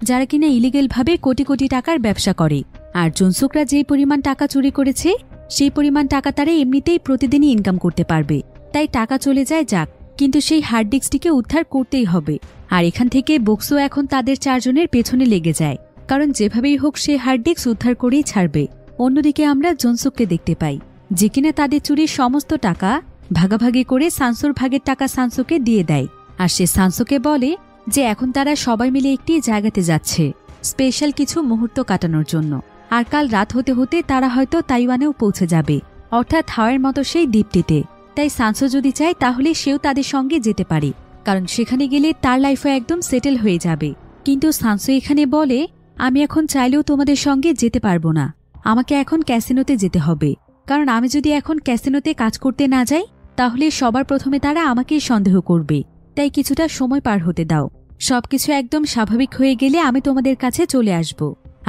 যারা কিনা ইলিগেলভাবে কোটি কোটি টাকার ব্যবসা করে। আর জুনসুকরা যেই পরিমাণ টাকা চুরি করেছে সেই পরিমাণ টাকা তারা এমনিতেই প্রতিদিনই ইনকাম করতে পারবে, তাই টাকা চলে যায় যাক, কিন্তু সেই হার্ড ডিস্কটিকে উদ্ধার করতেই হবে। আর এখান থেকে বক্সু এখন তাদের 4 জনের পেছনে লেগে যায়, কারণ যেভাবেই হোক সে হার্ড ডিস্ক উদ্ধার করেই ছাড়বে। অন্যদিকে আমরা জুনসুককে দেখতে পাই, যে কিনা তাদের চুরির সমস্ত টাকা ভাগাভাগি করে সানসোর ভাগের টাকা সানসোকে দিয়ে দেয়, আর সে সানসোকে বলে যে এখন তারা সবাই মিলে একটি জায়গাতে যাচ্ছে স্পেশাল কিছু মুহূর্ত কাটানোর জন্য, আর কাল রাত হতে হতে তারা হয়তো তাইওয়ানেও পৌঁছে যাবে, অর্থাৎ হাওয়ার মতো সেই দ্বীপটিতে। তাই সানসো যদি চায় তাহলে সেও তাদের সঙ্গে যেতে পারে, কারণ সেখানে গেলে তার লাইফও একদম সেটেল হয়ে যাবে। কিন্তু সানসো এখানে বলে, আমি এখন চাইলেও তোমাদের সঙ্গে যেতে পারবো না, আমাকে এখন ক্যাসিনোতে যেতে হবে, কারণ আমি যদি এখন ক্যাসিনোতে কাজ করতে না যাই তাহলে সবার প্রথমে তারা আমাকেই সন্দেহ করবে, তাই কিছুটা সময় পার হতে দাও, সবকিছু একদম স্বাভাবিক হয়ে গেলে আমি তোমাদের কাছে চলে আসব।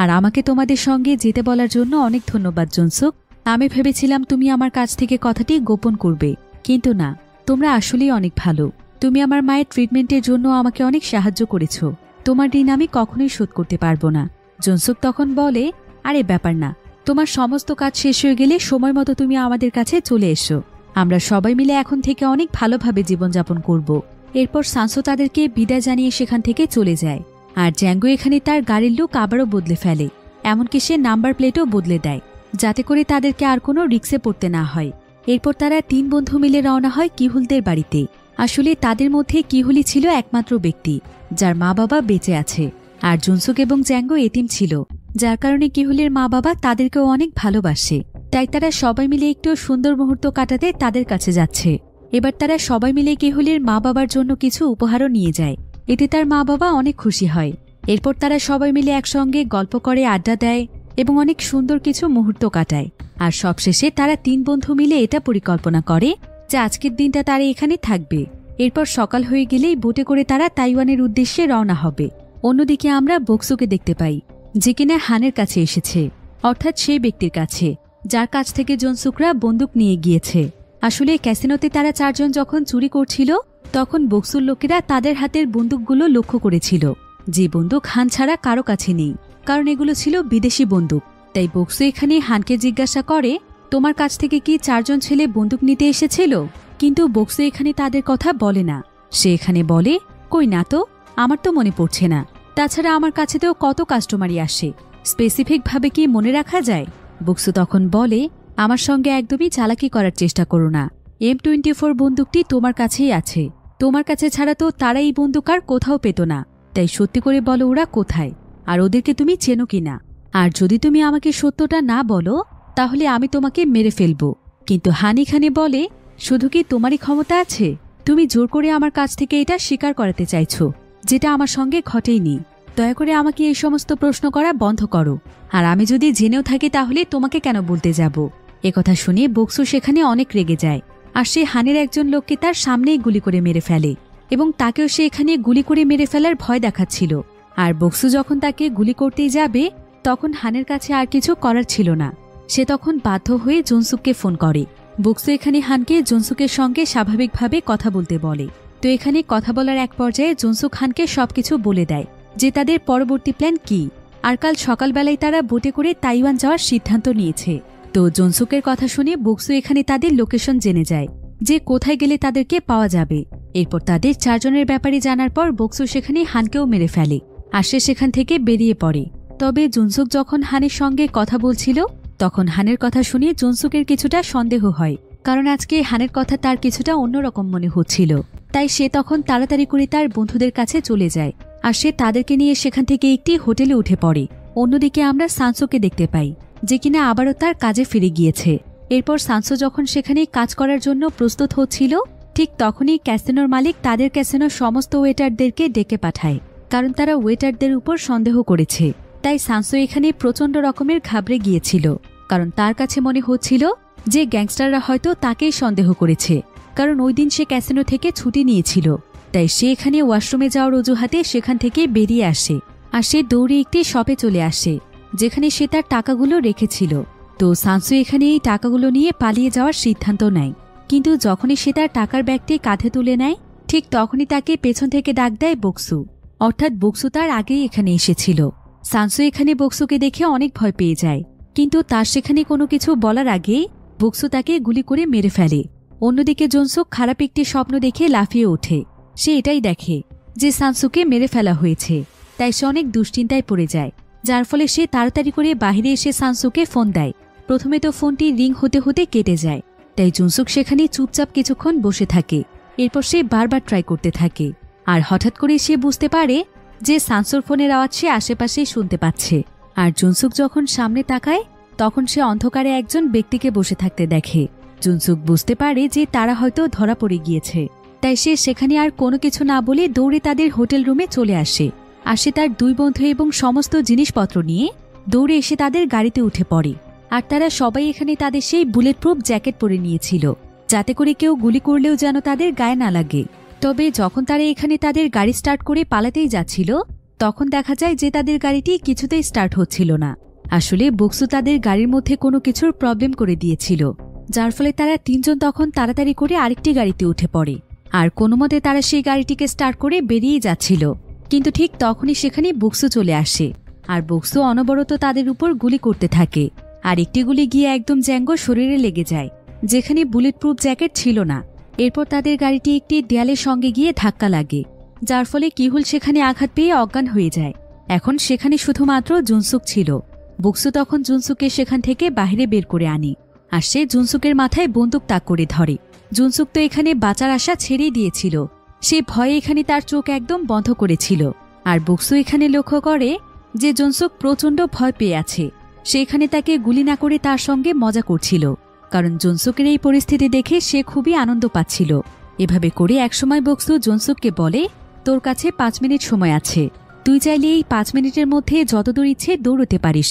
আর আমাকে তোমাদের সঙ্গে যেতে বলার জন্য অনেক ধন্যবাদ জুনসুক, আমি ভেবেছিলাম তুমি আমার কাছ থেকে কথাটি গোপন করবে, কিন্তু না, তোমরা আসলেই অনেক ভালো, তুমি আমার মায়ের ট্রিটমেন্টের জন্য আমাকে অনেক সাহায্য করেছ, তোমার ঋণ আমি কখনোই শোধ করতে পারবো না। জুনসুক তখন বলে, আরে ব্যাপার না, তোমার সমস্ত কাজ শেষ হয়ে গেলে সময় মতো তুমি আমাদের কাছে চলে এসো, আমরা সবাই মিলে এখন থেকে অনেক ভালোভাবে জীবনযাপন করব। এরপর সানসো তাদেরকে বিদায় জানিয়ে সেখান থেকে চলে যায়, আর জ্যাঙ্গো এখানে তার গাড়ির লুক আবারও বদলে ফেলে, এমনকি সে নাম্বার প্লেটও বদলে দেয়, যাতে করে তাদেরকে আর কোনো রিক্সে পড়তে না হয়। এরপর তারা 3 বন্ধু মিলে রওনা হয় কিহুলদের বাড়িতে। আসলে তাদের মধ্যে কিহুলি ছিল একমাত্র ব্যক্তি যার মা বাবা বেঁচে আছে, আর জুনসুক এবং জ্যাঙ্গো এতিম ছিল, যার কারণে কিহুলের মা বাবা তাদেরকেও অনেক ভালোবাসে, তাই তারা সবাই মিলে একটু সুন্দর মুহূর্ত কাটাতে তাদের কাছে যাচ্ছে। এবার তারা সবাই মিলে কিহুলের মা বাবার জন্য কিছু উপহারও নিয়ে যায়, এতে তার মা বাবা অনেক খুশি হয়। এরপর তারা সবাই মিলে একসঙ্গে গল্প করে, আড্ডা দেয় এবং অনেক সুন্দর কিছু মুহূর্ত কাটায়। আর সবশেষে তারা 3 বন্ধু মিলে এটা পরিকল্পনা করে যে আজকের দিনটা তারা এখানে থাকবে। এরপর সকাল হয়ে গেলেই বোটে করে তারা তাইওয়ানের উদ্দেশ্যে রওনা হবে। অন্যদিকে আমরা বক্সুকে দেখতে পাই, যে কিনা হানের কাছে এসেছে, অর্থাৎ সেই ব্যক্তির কাছে যার কাছ থেকে জুনসুকরা বন্দুক নিয়ে গিয়েছে। আসলে ক্যাসিনোতে তারা 4 জন যখন চুরি করছিল তখন বক্সুর লোকেরা তাদের হাতের বন্দুকগুলো লক্ষ্য করেছিল, যে বন্দুক হান ছাড়া কারো কাছে নেই, কারণ এগুলো ছিল বিদেশি বন্দুক। তাই বক্সু এখানে হানকে জিজ্ঞাসা করে, তোমার কাছ থেকে কি 4 জন ছেলে বন্দুক নিতে এসেছিল? কিন্তু বক্সু এখানে তাদের কথা বলে না, সে এখানে বলে, কই না তো, আমার তো মনে পড়ছে না, তাছাড়া আমার কাছেতেও কত কাস্টমারই আসে, স্পেসিফিকভাবে কি মনে রাখা যায়? বক্সু তখন বলে, আমার সঙ্গে একদমই চালাকি করার চেষ্টা করো না, M24 বন্দুকটি তোমার কাছেই আছে, তোমার কাছে ছাড়া তো তারা এই বন্দুক আর কোথাও পেত না, তাই সত্যি করে বলো ওরা কোথায়, আর ওদেরকে তুমি চেনো কিনা। আর যদি তুমি আমাকে সত্যটা না বলো তাহলে আমি তোমাকে মেরে ফেলবো। কিন্তু হানি খানে বলে, শুধু কি তোমারই ক্ষমতা আছে? তুমি জোর করে আমার কাছ থেকে এটা স্বীকার করাতে চাইছো, যেটা আমার সঙ্গে ঘটেইনি। দয়া করে আমাকে এই সমস্ত প্রশ্ন করা বন্ধ করো, আর আমি যদি জেনেও থাকি তাহলে তোমাকে কেন বলতে যাব? একথা শুনে বক্সু সেখানে অনেক রেগে যায়, আর সে হানের একজন লোককে তার সামনেই গুলি করে মেরে ফেলে, এবং তাকেও সে এখানে গুলি করে মেরে ফেলার ভয় দেখাচ্ছিল। আর বক্সু যখন তাকে গুলি করতেই যাবে তখন হানের কাছে আর কিছু করার ছিল না, সে তখন বাধ্য হয়ে জুনসুককে ফোন করে। বক্সু এখানে হানকে জুনসুকের সঙ্গে স্বাভাবিকভাবে কথা বলতে বলে। তো এখানে কথা বলার এক পর্যায়ে জুনসুক হানকে সবকিছু বলে দেয় যে তাদের পরবর্তী প্ল্যান কি, আর কাল সকালবেলায় তারা বোটে করে তাইওয়ান যাওয়ার সিদ্ধান্ত নিয়েছে। তো জুনসুকের কথা শুনে বক্সু এখানে তাদের লোকেশন জেনে যায়, যে কোথায় গেলে তাদেরকে পাওয়া যাবে। এরপর তাদের 4 জনের ব্যাপারে জানার পর বক্সু সেখানে হানকেও মেরে ফেলে, আর সে সেখান থেকে বেরিয়ে পড়ে। তবে জুনসুক যখন হানের সঙ্গে কথা বলছিল তখন হানের কথা শুনে জুনসুকের কিছুটা সন্দেহ হয়, কারণ আজকে হানের কথা তার কিছুটা অন্যরকম মনে হচ্ছিল। তাই সে তখন তাড়াতাড়ি করে তার বন্ধুদের কাছে চলে যায়, আর সে তাদেরকে নিয়ে সেখান থেকে একটি হোটেলে উঠে পড়ে। অন্যদিকে আমরা সানসোকে দেখতে পাই, যে কিনা আবারও তার কাজে ফিরে গিয়েছে। এরপর সানসো যখন সেখানে কাজ করার জন্য প্রস্তুত হচ্ছিল, ঠিক তখনই ক্যাসিনোর মালিক তাদের ক্যাসিনোর সমস্ত ওয়েটারদেরকে ডেকে পাঠায়, কারণ তারা ওয়েটারদের উপর সন্দেহ করেছে। তাই সানসো এখানে প্রচণ্ড রকমের ঘাবড়ে গিয়েছিল, কারণ তার কাছে মনে হচ্ছিল যে গ্যাংস্টাররা হয়তো তাকেই সন্দেহ করেছে, কারণ ওই দিন সে ক্যাসিনো থেকে ছুটি নিয়েছিল। তাই সে এখানে ওয়াশরুমে যাওয়ার অজুহাতে সেখান থেকে বেরিয়ে আসে, আর সে দৌড়ে একটি শপে চলে আসে যেখানে সে তার টাকাগুলো রেখেছিল। তো সানসো এখানে এই টাকাগুলো নিয়ে পালিয়ে যাওয়ার সিদ্ধান্ত নেয়, কিন্তু যখনই সে তার টাকার ব্যাগটি কাঁধে তুলে নেয়, ঠিক তখনই তাকে পেছন থেকে ডাক দেয় বক্সু, অর্থাৎ বক্সু তার আগেই এখানে এসেছিল। সানসো এখানে বক্সুকে দেখে অনেক ভয় পেয়ে যায়, কিন্তু তার সেখানে কোনো কিছু বলার আগেই বক্সু তাকে গুলি করে মেরে ফেলে। অন্যদিকে জুনসুক খারাপ একটি স্বপ্ন দেখে লাফিয়ে ওঠে। সে এটাই দেখে যে সানসুকে মেরে ফেলা হয়েছে, তাই সে অনেক দুশ্চিন্তায় পড়ে যায়, যার ফলে সে তাড়াতাড়ি করে বাহিরে এসে সানসুকে ফোন দেয়। প্রথমে তো ফোনটি রিং হতে হতে কেটে যায়, তাই জুনসুক সেখানে চুপচাপ কিছুক্ষণ বসে থাকে। এরপর সে বারবার ট্রাই করতে থাকে, আর হঠাৎ করে সে বুঝতে পারে যে সানসুর ফোনের আওয়াজ সে আশেপাশেই শুনতে পাচ্ছে। আর জুনসুক যখন সামনে তাকায়, তখন সে অন্ধকারে একজন ব্যক্তিকে বসে থাকতে দেখে। জুনসুক বুঝতে পারে যে তারা হয়তো ধরা পড়ে গিয়েছে, তাই সে সেখানে আর কোনো কিছু না বলে দৌড়ে তাদের হোটেল রুমে চলে আসে। আর সে তার দুই বন্ধু এবং সমস্ত জিনিসপত্র নিয়ে দৌড়ে এসে তাদের গাড়িতে উঠে পড়ে। আর তারা সবাই এখানে তাদের সেই বুলেট প্রুফ জ্যাকেট পরে নিয়েছিল, যাতে করে কেউ গুলি করলেও যেন তাদের গায়ে না লাগে। তবে যখন তারা এখানে তাদের গাড়ি স্টার্ট করে পালাতেই যাচ্ছিল, তখন দেখা যায় যে তাদের গাড়িটি কিছুতেই স্টার্ট হচ্ছিল না। আসলে বক্সু তাদের গাড়ির মধ্যে কোনো কিছুর প্রবলেম করে দিয়েছিল, যার ফলে তারা তিনজন তখন তাড়াতাড়ি করে আরেকটি গাড়িতে উঠে পড়ে। আর কোনো মতে তারা সেই গাড়িটিকে স্টার্ট করে বেরিয়ে যাচ্ছিল, কিন্তু ঠিক তখনই সেখানে বক্সু চলে আসে। আর বক্সু অনবরত তাদের উপর গুলি করতে থাকে, আর একটি গুলি গিয়ে একদম জ্যাঙ্গোর শরীরে লেগে যায়, যেখানে বুলেট প্রুফ জ্যাকেট ছিল না। এরপর তাদের গাড়িটি একটি দেয়ালের সঙ্গে গিয়ে ধাক্কা লাগে, যার ফলে কিহুল সেখানে আঘাত পেয়ে অজ্ঞান হয়ে যায়। এখন সেখানে শুধুমাত্র জুনসুক ছিল। বক্সু তখন জুনসুককে সেখান থেকে বাইরে বের করে আনে, আর সে জুনসুকের মাথায় বন্দুক তাক করে ধরে। জুনসুক তো এখানে বাঁচার আশা ছেড়েই দিয়েছিল, সে ভয়ে এখানে তার চোখ একদম বন্ধ করেছিল। আর বক্সু এখানে লক্ষ্য করে যে জুনসুক প্রচণ্ড ভয় পেয়ে আছে। সে এখানে তাকে গুলি না করে তার সঙ্গে মজা করছিল, কারণ জুনসুকের এই পরিস্থিতি দেখে সে খুবই আনন্দ পাচ্ছিল। এভাবে করে একসময় বক্সু জুনসুককে বলে, তোর কাছে 5 মিনিট সময় আছে, তুই চাইলে এই 5 মিনিটের মধ্যে যতদূর ইচ্ছে দৌড়তে পারিস,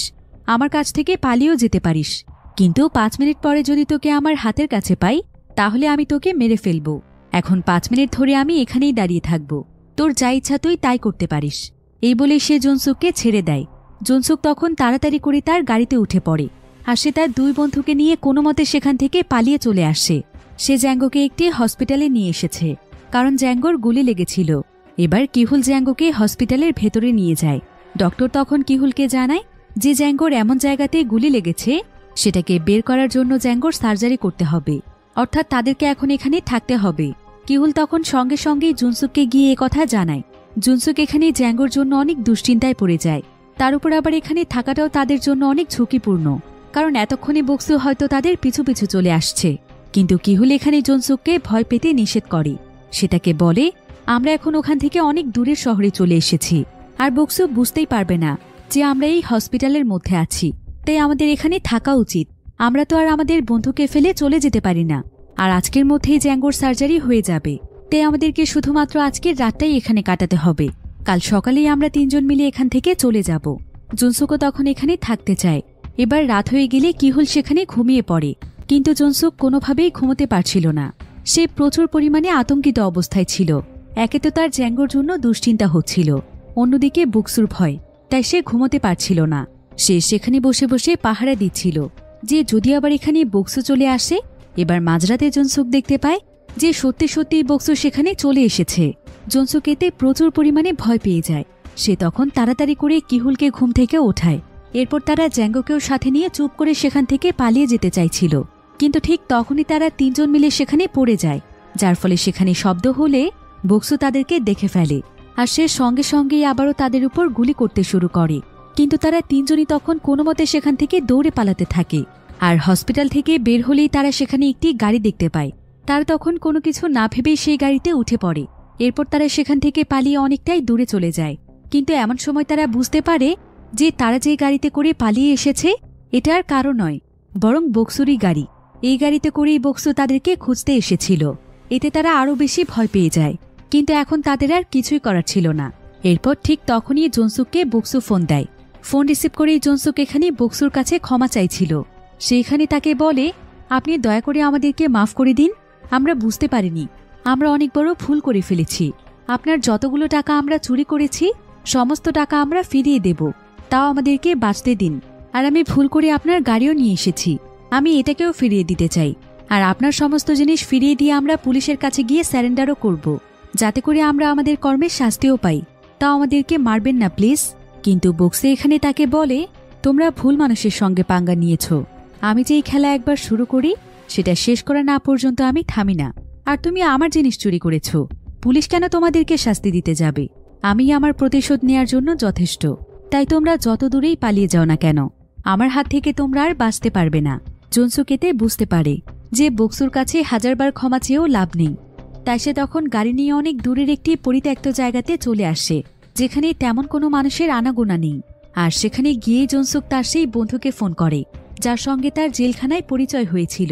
আমার কাছ থেকে পালিয়েও যেতে পারিস, কিন্তু 5 মিনিট পরে যদি তোকে আমার হাতের কাছে পাই, তাহলে আমি তোকে মেরে ফেলব। এখন 5 মিনিট ধরে আমি এখানেই দাঁড়িয়ে থাকব, তোর যা ইচ্ছা তুই তাই করতে পারিস। এই বলে সে জুনসুককে ছেড়ে দেয়। জুনসুক তখন তাড়াতাড়ি করে তার গাড়িতে উঠে পড়ে, আর সে তার 2 বন্ধুকে নিয়ে কোনো মতে সেখান থেকে পালিয়ে চলে আসে। সে জ্যাঙ্গোকে একটি হসপিটালে নিয়ে এসেছে, কারণ জ্যাঙ্গোর গুলি লেগেছিল। এবার কিহুল জ্যাঙ্গোকে হসপিটালের ভেতরে নিয়ে যায়। ডক্টর তখন কিহুলকে জানায় যে জ্যাঙ্গোর এমন জায়গাতে গুলি লেগেছে, সেটাকে বের করার জন্য জ্যাঙ্গোর সার্জারি করতে হবে, অর্থাৎ তাদেরকে এখন এখানে থাকতে হবে। কিহুল তখন সঙ্গে সঙ্গেই জুনসুককে গিয়ে একথা জানায়। জুনসুক এখানে জ্যাঙ্গোর জন্য অনেক দুশ্চিন্তায় পড়ে যায়। তার উপর আবার এখানে থাকাটাও তাদের জন্য অনেক ঝুঁকিপূর্ণ, কারণ এতক্ষণে বক্সু হয়তো তাদের পিছু পিছু চলে আসছে। কিন্তু কিহুল এখানে জুনসুককে ভয় পেতে নিষেধ করে। সেটাকে বলে, আমরা এখন ওখান থেকে অনেক দূরের শহরে চলে এসেছি, আর বক্সু বুঝতেই পারবে না যে আমরা এই হসপিটালের মধ্যে আছি, তাই আমাদের এখানে থাকা উচিত। আমরা তো আর আমাদের বন্ধুকে ফেলে চলে যেতে পারি না, আর আজকের মধ্যেই জ্যাঙ্গোর সার্জারি হয়ে যাবে, তাই আমাদেরকে শুধুমাত্র আজকের রাতটাই এখানে কাটাতে হবে। কাল সকালেই আমরা 3 জন মিলে এখান থেকে চলে যাব। জুনসুকও তখন এখানে থাকতে চায়। এবার রাত হয়ে গেলে কিহুল সেখানে ঘুমিয়ে পড়ে, কিন্তু জুনসুক কোনোভাবেই ঘুমোতে পারছিল না। সে প্রচুর পরিমাণে আতঙ্কিত অবস্থায় ছিল। একে তো তার জ্যাঙ্গোর জন্য দুশ্চিন্তা হচ্ছিল, অন্যদিকে বক্সুর ভয়, তাই সে ঘুমোতে পারছিল না। সে সেখানে বসে বসে পাহারা দিচ্ছিল যে যদি আবার এখানে বক্সু চলে আসে। এবার মাঝরাতে জুনসুক দেখতে পায় যে সত্যি সত্যি বক্সু সেখানে চলে এসেছে। জুনসুক এতে প্রচুর পরিমাণে ভয় পেয়ে যায়। সে তখন তাড়াতাড়ি করে কিহুলকে ঘুম থেকে ওঠায়। এরপর তারা জ্যাঙ্গোকেও সাথে নিয়ে চুপ করে সেখান থেকে পালিয়ে যেতে চাইছিল, কিন্তু ঠিক তখনই তারা 3 জন মিলে সেখানে পড়ে যায়, যার ফলে সেখানে শব্দ হলে বক্সু তাদেরকে দেখে ফেলে। আর সে সঙ্গে সঙ্গেই আবারও তাদের উপর গুলি করতে শুরু করে, কিন্তু তারা 3 জনই তখন কোনো মতে সেখান থেকে দৌড়ে পালাতে থাকে। আর হসপিটাল থেকে বের হলেই তারা সেখানে একটি গাড়ি দেখতে পায়। তারা তখন কোনো কিছু না ভেবেই সেই গাড়িতে উঠে পড়ে। এরপর তারা সেখান থেকে পালিয়ে অনেকটাই দূরে চলে যায়, কিন্তু এমন সময় তারা বুঝতে পারে যে তারা যে গাড়িতে করে পালিয়ে এসেছে এটা আর কারো নয়, বরং বক্সুরই গাড়ি। এই গাড়িতে করেই বক্সু তাদেরকে খুঁজতে এসেছিল। এতে তারা আরও বেশি ভয় পেয়ে যায়, কিন্তু এখন তাদের আর কিছুই করার ছিল না। এরপর ঠিক তখনই জনসুককে বক্সু ফোন দেয়। ফোন রিসিভ করেই জনসুক এখানে বক্সুর কাছে ক্ষমা চাইছিল। সেইখানে তাকে বলে, আপনি দয়া করে আমাদেরকে মাফ করে দিন, আমরা বুঝতে পারিনি, আমরা অনেক বড় ভুল করে ফেলেছি। আপনার যতগুলো টাকা আমরা চুরি করেছি সমস্ত টাকা আমরা ফিরিয়ে দেব, তাও আমাদেরকে বাঁচতে দিন। আর আমি ভুল করে আপনার গাড়িও নিয়ে এসেছি, আমি এটাকেও ফিরিয়ে দিতে চাই। আর আপনার সমস্ত জিনিস ফিরিয়ে দিয়ে আমরা পুলিশের কাছে গিয়ে স্যারেন্ডারও করব, যাতে করে আমরা আমাদের কর্মের শাস্তিও পাই। তাও আমাদেরকে মারবেন না প্লিজ। কিন্তু বক্সে এখানে তাকে বলে, তোমরা ভুল মানুষের সঙ্গে পাঙ্গা নিয়েছ। আমি যে এই খেলা একবার শুরু করি সেটা শেষ করা না পর্যন্ত আমি থামি না। আর তুমি আমার জিনিস চুরি করেছ, পুলিশ কেন তোমাদেরকে শাস্তি দিতে যাবে? আমি আমার প্রতিশোধ নেয়ার জন্য যথেষ্ট। তাই তোমরা যত দূরেই পালিয়ে যাও না কেন, আমার হাত থেকে তোমরা আর বাঁচতে পারবে না। জনসুক এতে বুঝতে পারে যে বক্সুর কাছে হাজারবার ক্ষমা চেয়েও লাভ নেই। তাই সে তখন গাড়ি নিয়ে অনেক দূরের একটি পরিত্যক্ত জায়গাতে চলে আসে, যেখানে তেমন কোনো মানুষের আনাগোনা নেই। আর সেখানে গিয়ে জনসুক তার সেই বন্ধুকে ফোন করে, যার সঙ্গে তার জেলখানায় পরিচয় হয়েছিল,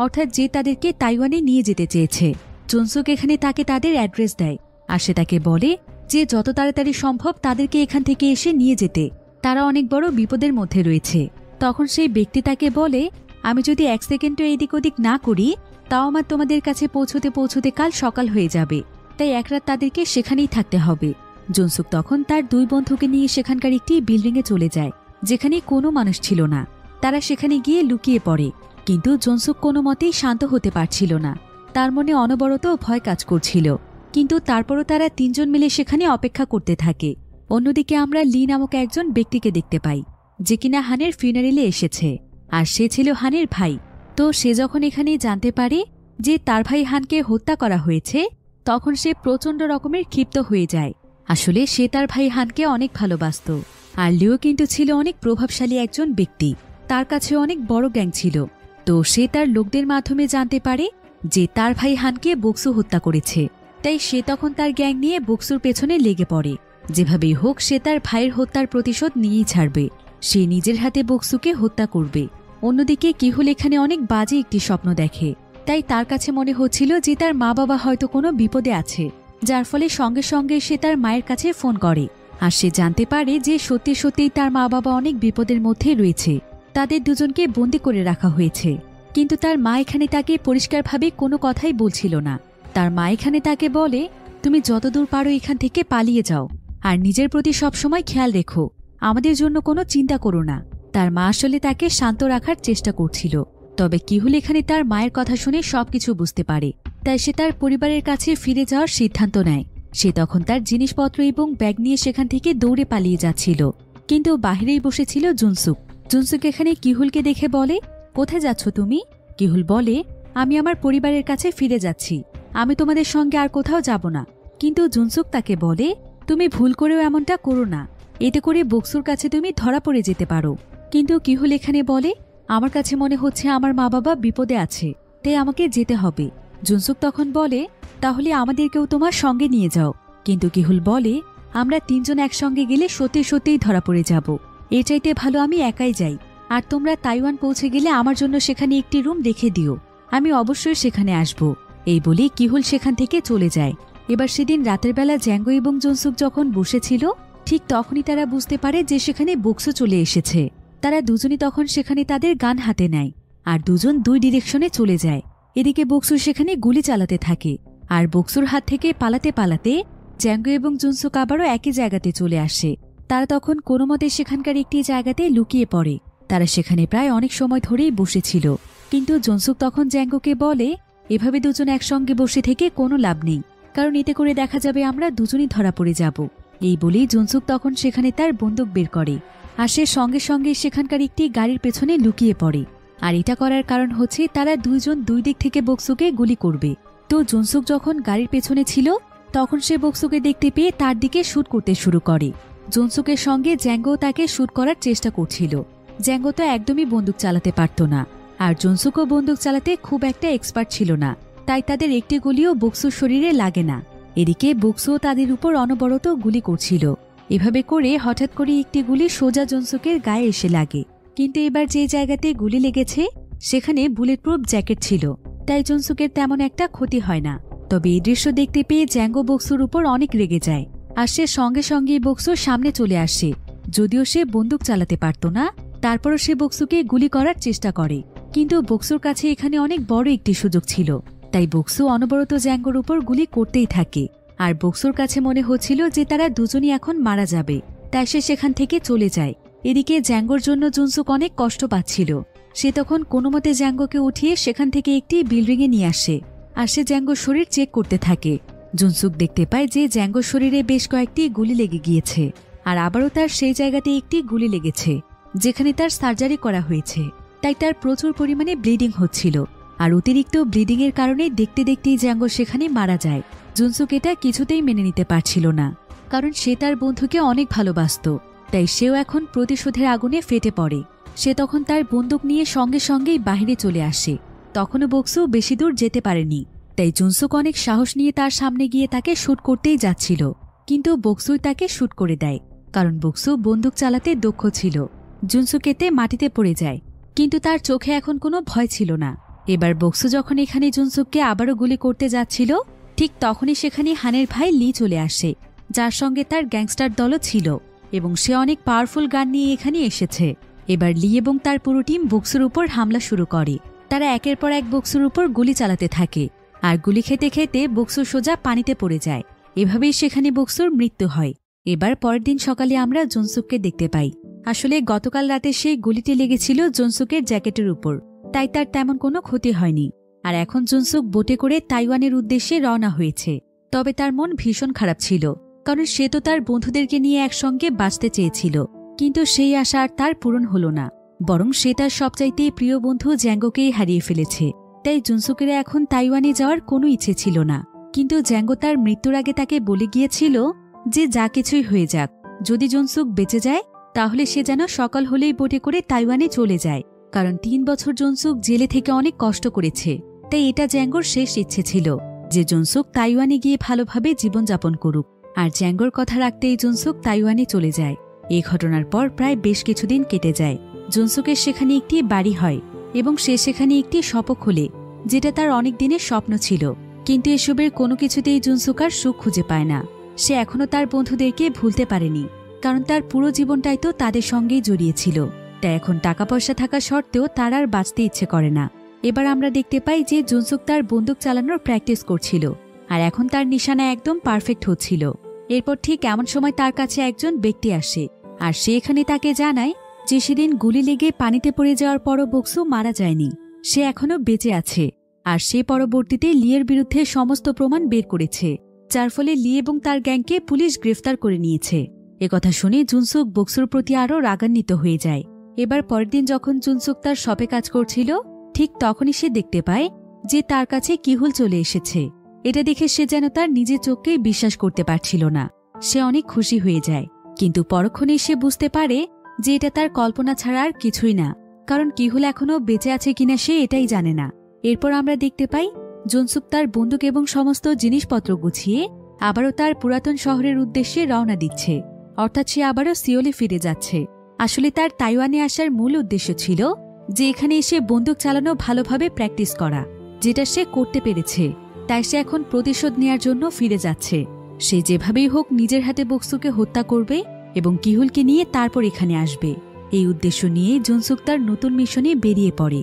অর্থাৎ যে তাদেরকে তাইওয়ানে নিয়ে যেতে চেয়েছে। জনসুক এখানে তাকে তাদের অ্যাড্রেস দেয়, আর সে তাকে বলে যে যত তাড়াতাড়ি সম্ভব তাদেরকে এখান থেকে এসে নিয়ে যেতে, তারা অনেক বড় বিপদের মধ্যে রয়েছে। তখন সেই ব্যক্তি তাকে বলে, আমি যদি 1 সেকেন্ডও এদিক ওদিক না করি তাও আমার তোমাদের কাছে পৌঁছতে পৌঁছতে কাল সকাল হয়ে যাবে, তাই এক রাত তাদেরকে সেখানেই থাকতে হবে। জনসুক তখন তার 2 বন্ধুকে নিয়ে সেখানকার একটি বিল্ডিংয়ে চলে যায়, যেখানে কোনো মানুষ ছিল না। তারা সেখানে গিয়ে লুকিয়ে পড়ে, কিন্তু জনসুক কোনো মতেই শান্ত হতে পারছিল না। তার মনে অনবরত ভয় কাজ করছিল, কিন্তু তারপরও তারা 3 জন মিলে সেখানে অপেক্ষা করতে থাকে। অন্যদিকে আমরা লি নামক একজন ব্যক্তিকে দেখতে পাই, যে কিনা হানের ফিউনারেলে এসেছে, আর সে ছিল হানের ভাই। তো সে যখন এখানে জানতে পারে যে তার ভাই হানকে হত্যা করা হয়েছে, তখন সে প্রচণ্ড রকমের ক্ষিপ্ত হয়ে যায়। আসলে সে তার ভাই হানকে অনেক ভালোবাসত। আর লিও কিন্তু ছিল অনেক প্রভাবশালী একজন ব্যক্তি, তার কাছে অনেক বড় গ্যাং ছিল। তো সে তার লোকদের মাধ্যমে জানতে পারে যে তার ভাই হানকে বক্সু হত্যা করেছে। তাই সে তখন তার গ্যাং নিয়ে বক্সুর পেছনে লেগে পড়ে। যেভাবেই হোক সে তার ভাইয়ের হত্যার প্রতিশোধ নিয়েই ছাড়বে, সে নিজের হাতে বক্সুকে হত্যা করবে। অন্যদিকে কিহুল এখানে অনেক বাজে একটি স্বপ্ন দেখে, তাই তার কাছে মনে হচ্ছিল যে তার মা বাবা হয়তো কোনো বিপদে আছে, যার ফলে সঙ্গে সঙ্গে সে তার মায়ের কাছে ফোন করে। আর সে জানতে পারে যে সত্যি সত্যিই তার মা বাবা অনেক বিপদের মধ্যে রয়েছে, তাদের দুজনকে বন্দি করে রাখা হয়েছে। কিন্তু তার মা এখানে তাকে পরিষ্কারভাবে কোনো কথাই বলছিল না। তার মা এখানে তাকে বলে, তুমি যতদূর পারো এখান থেকে পালিয়ে যাও, আর নিজের প্রতি সবসময় খেয়াল রেখো, আমাদের জন্য কোনো চিন্তা করো না। তার মা আসলে তাকে শান্ত রাখার চেষ্টা করছিল, তবে কিহুল এখানে তার মায়ের কথা শুনে সবকিছু বুঝতে পারে। তাই সে তার পরিবারের কাছে ফিরে যাওয়ার সিদ্ধান্ত নেয়। সে তখন তার জিনিসপত্র এবং ব্যাগ নিয়ে সেখান থেকে দৌড়ে পালিয়ে যাচ্ছিল, কিন্তু বাহিরেই বসেছিল জুনসুক। জুনসুক এখানে কিহুলকে দেখে বলে, কোথায় যাচ্ছ তুমি? কিহুল বলে, আমি আমার পরিবারের কাছে ফিরে যাচ্ছি, আমি তোমাদের সঙ্গে আর কোথাও যাব না। কিন্তু জুনসুক তাকে বলে, তুমি ভুল করেও এমনটা করো না, এতে করে বক্সুর কাছে তুমি ধরা পড়ে যেতে পারো। কিন্তু কিহুল এখানে বলে, আমার কাছে মনে হচ্ছে আমার মা বাবা বিপদে আছে, তাই আমাকে যেতে হবে। জুনসুক তখন বলে, তাহলে আমাদেরকেও তোমার সঙ্গে নিয়ে যাও। কিন্তু কিহুল বলে, আমরা 3 জন একসঙ্গে গেলে সত্যি সত্যিই ধরা পড়ে যাব, এর চাইতে ভালো আমি একাই যাই। আর তোমরা তাইওয়ান পৌঁছে গেলে আমার জন্য সেখানে একটি রুম দেখে দিও, আমি অবশ্যই সেখানে আসব। এই বলে কিহুল সেখান থেকে চলে যায়। এবার সেদিন রাতের বেলা জ্যাঙ্গো এবং জুনসুক যখন বসেছিল, ঠিক তখনই তারা বুঝতে পারে যে সেখানে বক্সু চলে এসেছে। তারা দুজনই তখন সেখানে তাদের গান হাতে নেয়, আর দুজন 2 ডিরেকশনে চলে যায়। এদিকে বক্সু সেখানে গুলি চালাতে থাকে, আর বক্সুর হাত থেকে পালাতে পালাতে জ্যাঙ্গো এবং জুনসুক আবারও একই জায়গাতে চলে আসে। তারা তখন কোনো মতে সেখানকার একটি জায়গাতে লুকিয়ে পড়ে। তারা সেখানে প্রায় অনেক সময় ধরেই বসেছিল, কিন্তু জুনসুক তখন জ্যাঙ্গোকে বলে, এভাবে দুজন একসঙ্গে বসে থেকে কোনো লাভ নেই, কারণ এতে করে দেখা যাবে আমরা দুজনই ধরা পড়ে যাব। এই বলেই জুনসুক তখন সেখানে তার বন্দুক বের করে, আর সে সঙ্গে সঙ্গে সেখানকার একটি গাড়ির পেছনে লুকিয়ে পড়ে। আর এটা করার কারণ হচ্ছে তারা 2 জন 2 দিক থেকে বক্সুকে গুলি করবে। তো জুনসুক যখন গাড়ির পেছনে ছিল, তখন সে বক্সুকে দেখতে পেয়ে তার দিকে শুট করতে শুরু করে। জুনসুকের সঙ্গে জ্যাঙ্গো তাকে শুট করার চেষ্টা করছিল। জ্যাঙ্গো তো একদমই বন্দুক চালাতে পারত না, আর জুনসুকও বন্দুক চালাতে খুব একটা এক্সপার্ট ছিল না, তাই তাদের একটি গুলিও বক্সুর শরীরে লাগে না। এদিকে বক্সুও তাদের উপর অনবরত গুলি করছিল। এভাবে করে হঠাৎ করে একটি গুলি সোজা জুনসুকের গায়ে এসে লাগে, কিন্তু এবার যে জায়গাতে গুলি লেগেছে সেখানে বুলেটপ্রুফ জ্যাকেট ছিল, তাই জুনসুকের তেমন একটা ক্ষতি হয় না। তবে এই দৃশ্য দেখতে পেয়ে জ্যাঙ্গো বক্সুর উপর অনেক রেগে যায়, আর সে সঙ্গে সঙ্গে বক্সুর সামনে চলে আসে। যদিও সে বন্দুক চালাতে পারত না, তারপরও সে বক্সুকে গুলি করার চেষ্টা করে। কিন্তু বক্সুর কাছে এখানে অনেক বড় একটি সুযোগ ছিল, তাই বক্সু অনবরত জ্যাঙ্গোর উপর গুলি করতেই থাকে। আর বক্সুর কাছে মনে হচ্ছিল যে তারা দুজনই এখন মারা যাবে, তাই সে সেখান থেকে চলে যায়। এদিকে জ্যাঙ্গোর জন্য জুনসুক অনেক কষ্ট পাচ্ছিল। সে তখন কোনোমতে জ্যাঙ্গোকে উঠিয়ে সেখান থেকে একটি বিল্ডিংয়ে নিয়ে আসে, আর সে জ্যাঙ্গোর শরীর চেক করতে থাকে। জুনসুক দেখতে পায় যে জ্যাঙ্গোর শরীরে বেশ কয়েকটি গুলি লেগে গিয়েছে, আর আবারও তার সেই জায়গাতে একটি গুলি লেগেছে যেখানে তার সার্জারি করা হয়েছে, তাই তার প্রচুর পরিমাণে ব্লিডিং হচ্ছিল। আর অতিরিক্ত ব্লিডিং এর কারণে দেখতে দেখতেই জ্যাঙ্গো সেখানে মারা যায়। জুনসুক এটা কিছুতেই মেনে নিতে পারছিল না, কারণ সে তার বন্ধুকে অনেক ভালোবাসত, তাই সেও এখন প্রতিশোধের আগুনে ফেটে পড়ে। সে তখন তার বন্দুক নিয়ে সঙ্গে সঙ্গেই বাহিরে চলে আসে। তখনও বক্সু বেশি দূর যেতে পারেনি, তাই জুনসুক অনেক সাহস নিয়ে তার সামনে গিয়ে তাকে শুট করতেই যাচ্ছিল, কিন্তু বক্সুই তাকে শুট করে দেয়, কারণ বক্সু বন্দুক চালাতে দক্ষ ছিল। জুনসুক এতে মাটিতে পড়ে যায়, কিন্তু তার চোখে এখন কোনো ভয় ছিল না। এবার বক্সু যখন এখানে জুনসুককে আবারও গুলি করতে যাচ্ছিল, ঠিক তখনই সেখানে হানের ভাই লি চলে আসে, যার সঙ্গে তার গ্যাংস্টার দলও ছিল, এবং সে অনেক পাওয়ারফুল গান নিয়ে এখানে এসেছে। এবার লি এবং তার পুরো টিম বক্সুর উপর হামলা শুরু করে। তারা একের পর এক বক্সুর উপর গুলি চালাতে থাকে, আর গুলি খেতে খেতে বক্সু সোজা পানিতে পড়ে যায়। এভাবেই সেখানে বক্সুর মৃত্যু হয়। এবার পরের দিন সকালে আমরা জুনসুককে দেখতে পাই। আসলে গতকাল রাতে সেই গুলিটি লেগেছিল জুনসুকের জ্যাকেটের উপর, তাই তার তেমন কোনো ক্ষতি হয়নি। আর এখন জুনসুক বোটে করে তাইওয়ানের উদ্দেশ্যে রওনা হয়েছে। তবে তার মন ভীষণ খারাপ ছিল, কারণ সে তো তার বন্ধুদেরকে নিয়ে একসঙ্গে বাঁচতে চেয়েছিল, কিন্তু সেই আশা আর তার পূরণ হল না। বরং সে তার সবচাইতে প্রিয় বন্ধু জ্যাঙ্গোকেই হারিয়ে ফেলেছে। তাই জুনসুকের এখন তাইওয়ানে যাওয়ার কোনো ইচ্ছে ছিল না। কিন্তু জ্যাঙ্গো তার মৃত্যুর আগে তাকে বলে গিয়েছিল যে যা কিছুই হয়ে যাক, যদি জুনসুক বেঁচে যায় তাহলে সে যেন সকাল হলেই বোটে করে তাইওয়ানে চলে যায়, কারণ 3 বছর জুনসুক জেলে থেকে অনেক কষ্ট করেছে। তাই এটা জ্যাঙ্গোর শেষ ইচ্ছে ছিল যে জুনসুক তাইওয়ানে গিয়ে ভালোভাবে জীবনযাপন করুক। আর জ্যাঙ্গোর কথা রাখতেই জুনসুক তাইওয়ানে চলে যায়। এই ঘটনার পর প্রায় বেশ কিছুদিন কেটে যায়। জুনসুকের সেখানে একটি বাড়ি হয়, এবং সে সেখানে একটি শপ খোলে, যেটা তার অনেক দিনের স্বপ্ন ছিল। কিন্তু এসবের কোনো কিছুতেই জুনসুক আর সুখ খুঁজে পায় না। সে এখনও তার বন্ধুদেরকে ভুলতে পারেনি, কারণ তার পুরো জীবনটাই তো তাদের সঙ্গেই জড়িয়েছিল। তাই এখন টাকা পয়সা থাকা সত্ত্বেও তার আর বাঁচতে ইচ্ছে করে না। এবার আমরা দেখতে পাই যে জুনসুক তার বন্দুক চালানোর প্র্যাকটিস করছিল, আর এখন তার নিশানা একদম পারফেক্ট হচ্ছিল। এরপর ঠিক এমন সময় তার কাছে একজন ব্যক্তি আসে, আর সে এখানে তাকে জানায় যে সেদিন গুলি লেগে পানিতে পড়ে যাওয়ার পরও বক্সু মারা যায়নি, সে এখনও বেঁচে আছে। আর সে পরবর্তীতে লিয়ের বিরুদ্ধে সমস্ত প্রমাণ বের করেছে, যার ফলে লি এবং তার গ্যাংকে পুলিশ গ্রেফতার করে নিয়েছে। একথা শুনে জুনসুক বক্সুর প্রতি আরও রাগান্বিত হয়ে যায়। এবার পরের দিন যখন জুনসুক তার শপে কাজ করছিল, ঠিক তখনই সে দেখতে পায় যে তার কাছে কিহুল চলে এসেছে। এটা দেখে সে যেন তার নিজের চোখকেই বিশ্বাস করতে পারছিল না। সে অনেক খুশি হয়ে যায়, কিন্তু পরক্ষণেই সে বুঝতে পারে যে এটা তার কল্পনা ছাড়া আর কিছুই না, কারণ কিহুল এখনও বেঁচে আছে কিনা সে এটাই জানে না। এরপর আমরা দেখতে পাই জুনসুক তার বন্দুক এবং সমস্ত জিনিসপত্র গুছিয়ে আবারও তার পুরাতন শহরের উদ্দেশ্যে রওনা দিচ্ছে, অর্থাৎ সে আবারও সিওলে ফিরে যাচ্ছে। আসলে তার তাইওয়ানে আসার মূল উদ্দেশ্য ছিল যে এখানে এসে বন্দুক চালানো ভালোভাবে প্র্যাকটিস করা, যেটা সে করতে পেরেছে। তাই সে এখন প্রতিশোধ নেয়ার জন্য ফিরে যাচ্ছে। সে যেভাবেই হোক নিজের হাতে বক্সুকে হত্যা করবে এবং কিহুলকে নিয়ে তারপর এখানে আসবে। এই উদ্দেশ্য নিয়ে জুনসুক তার নতুন মিশনে বেরিয়ে পড়ে।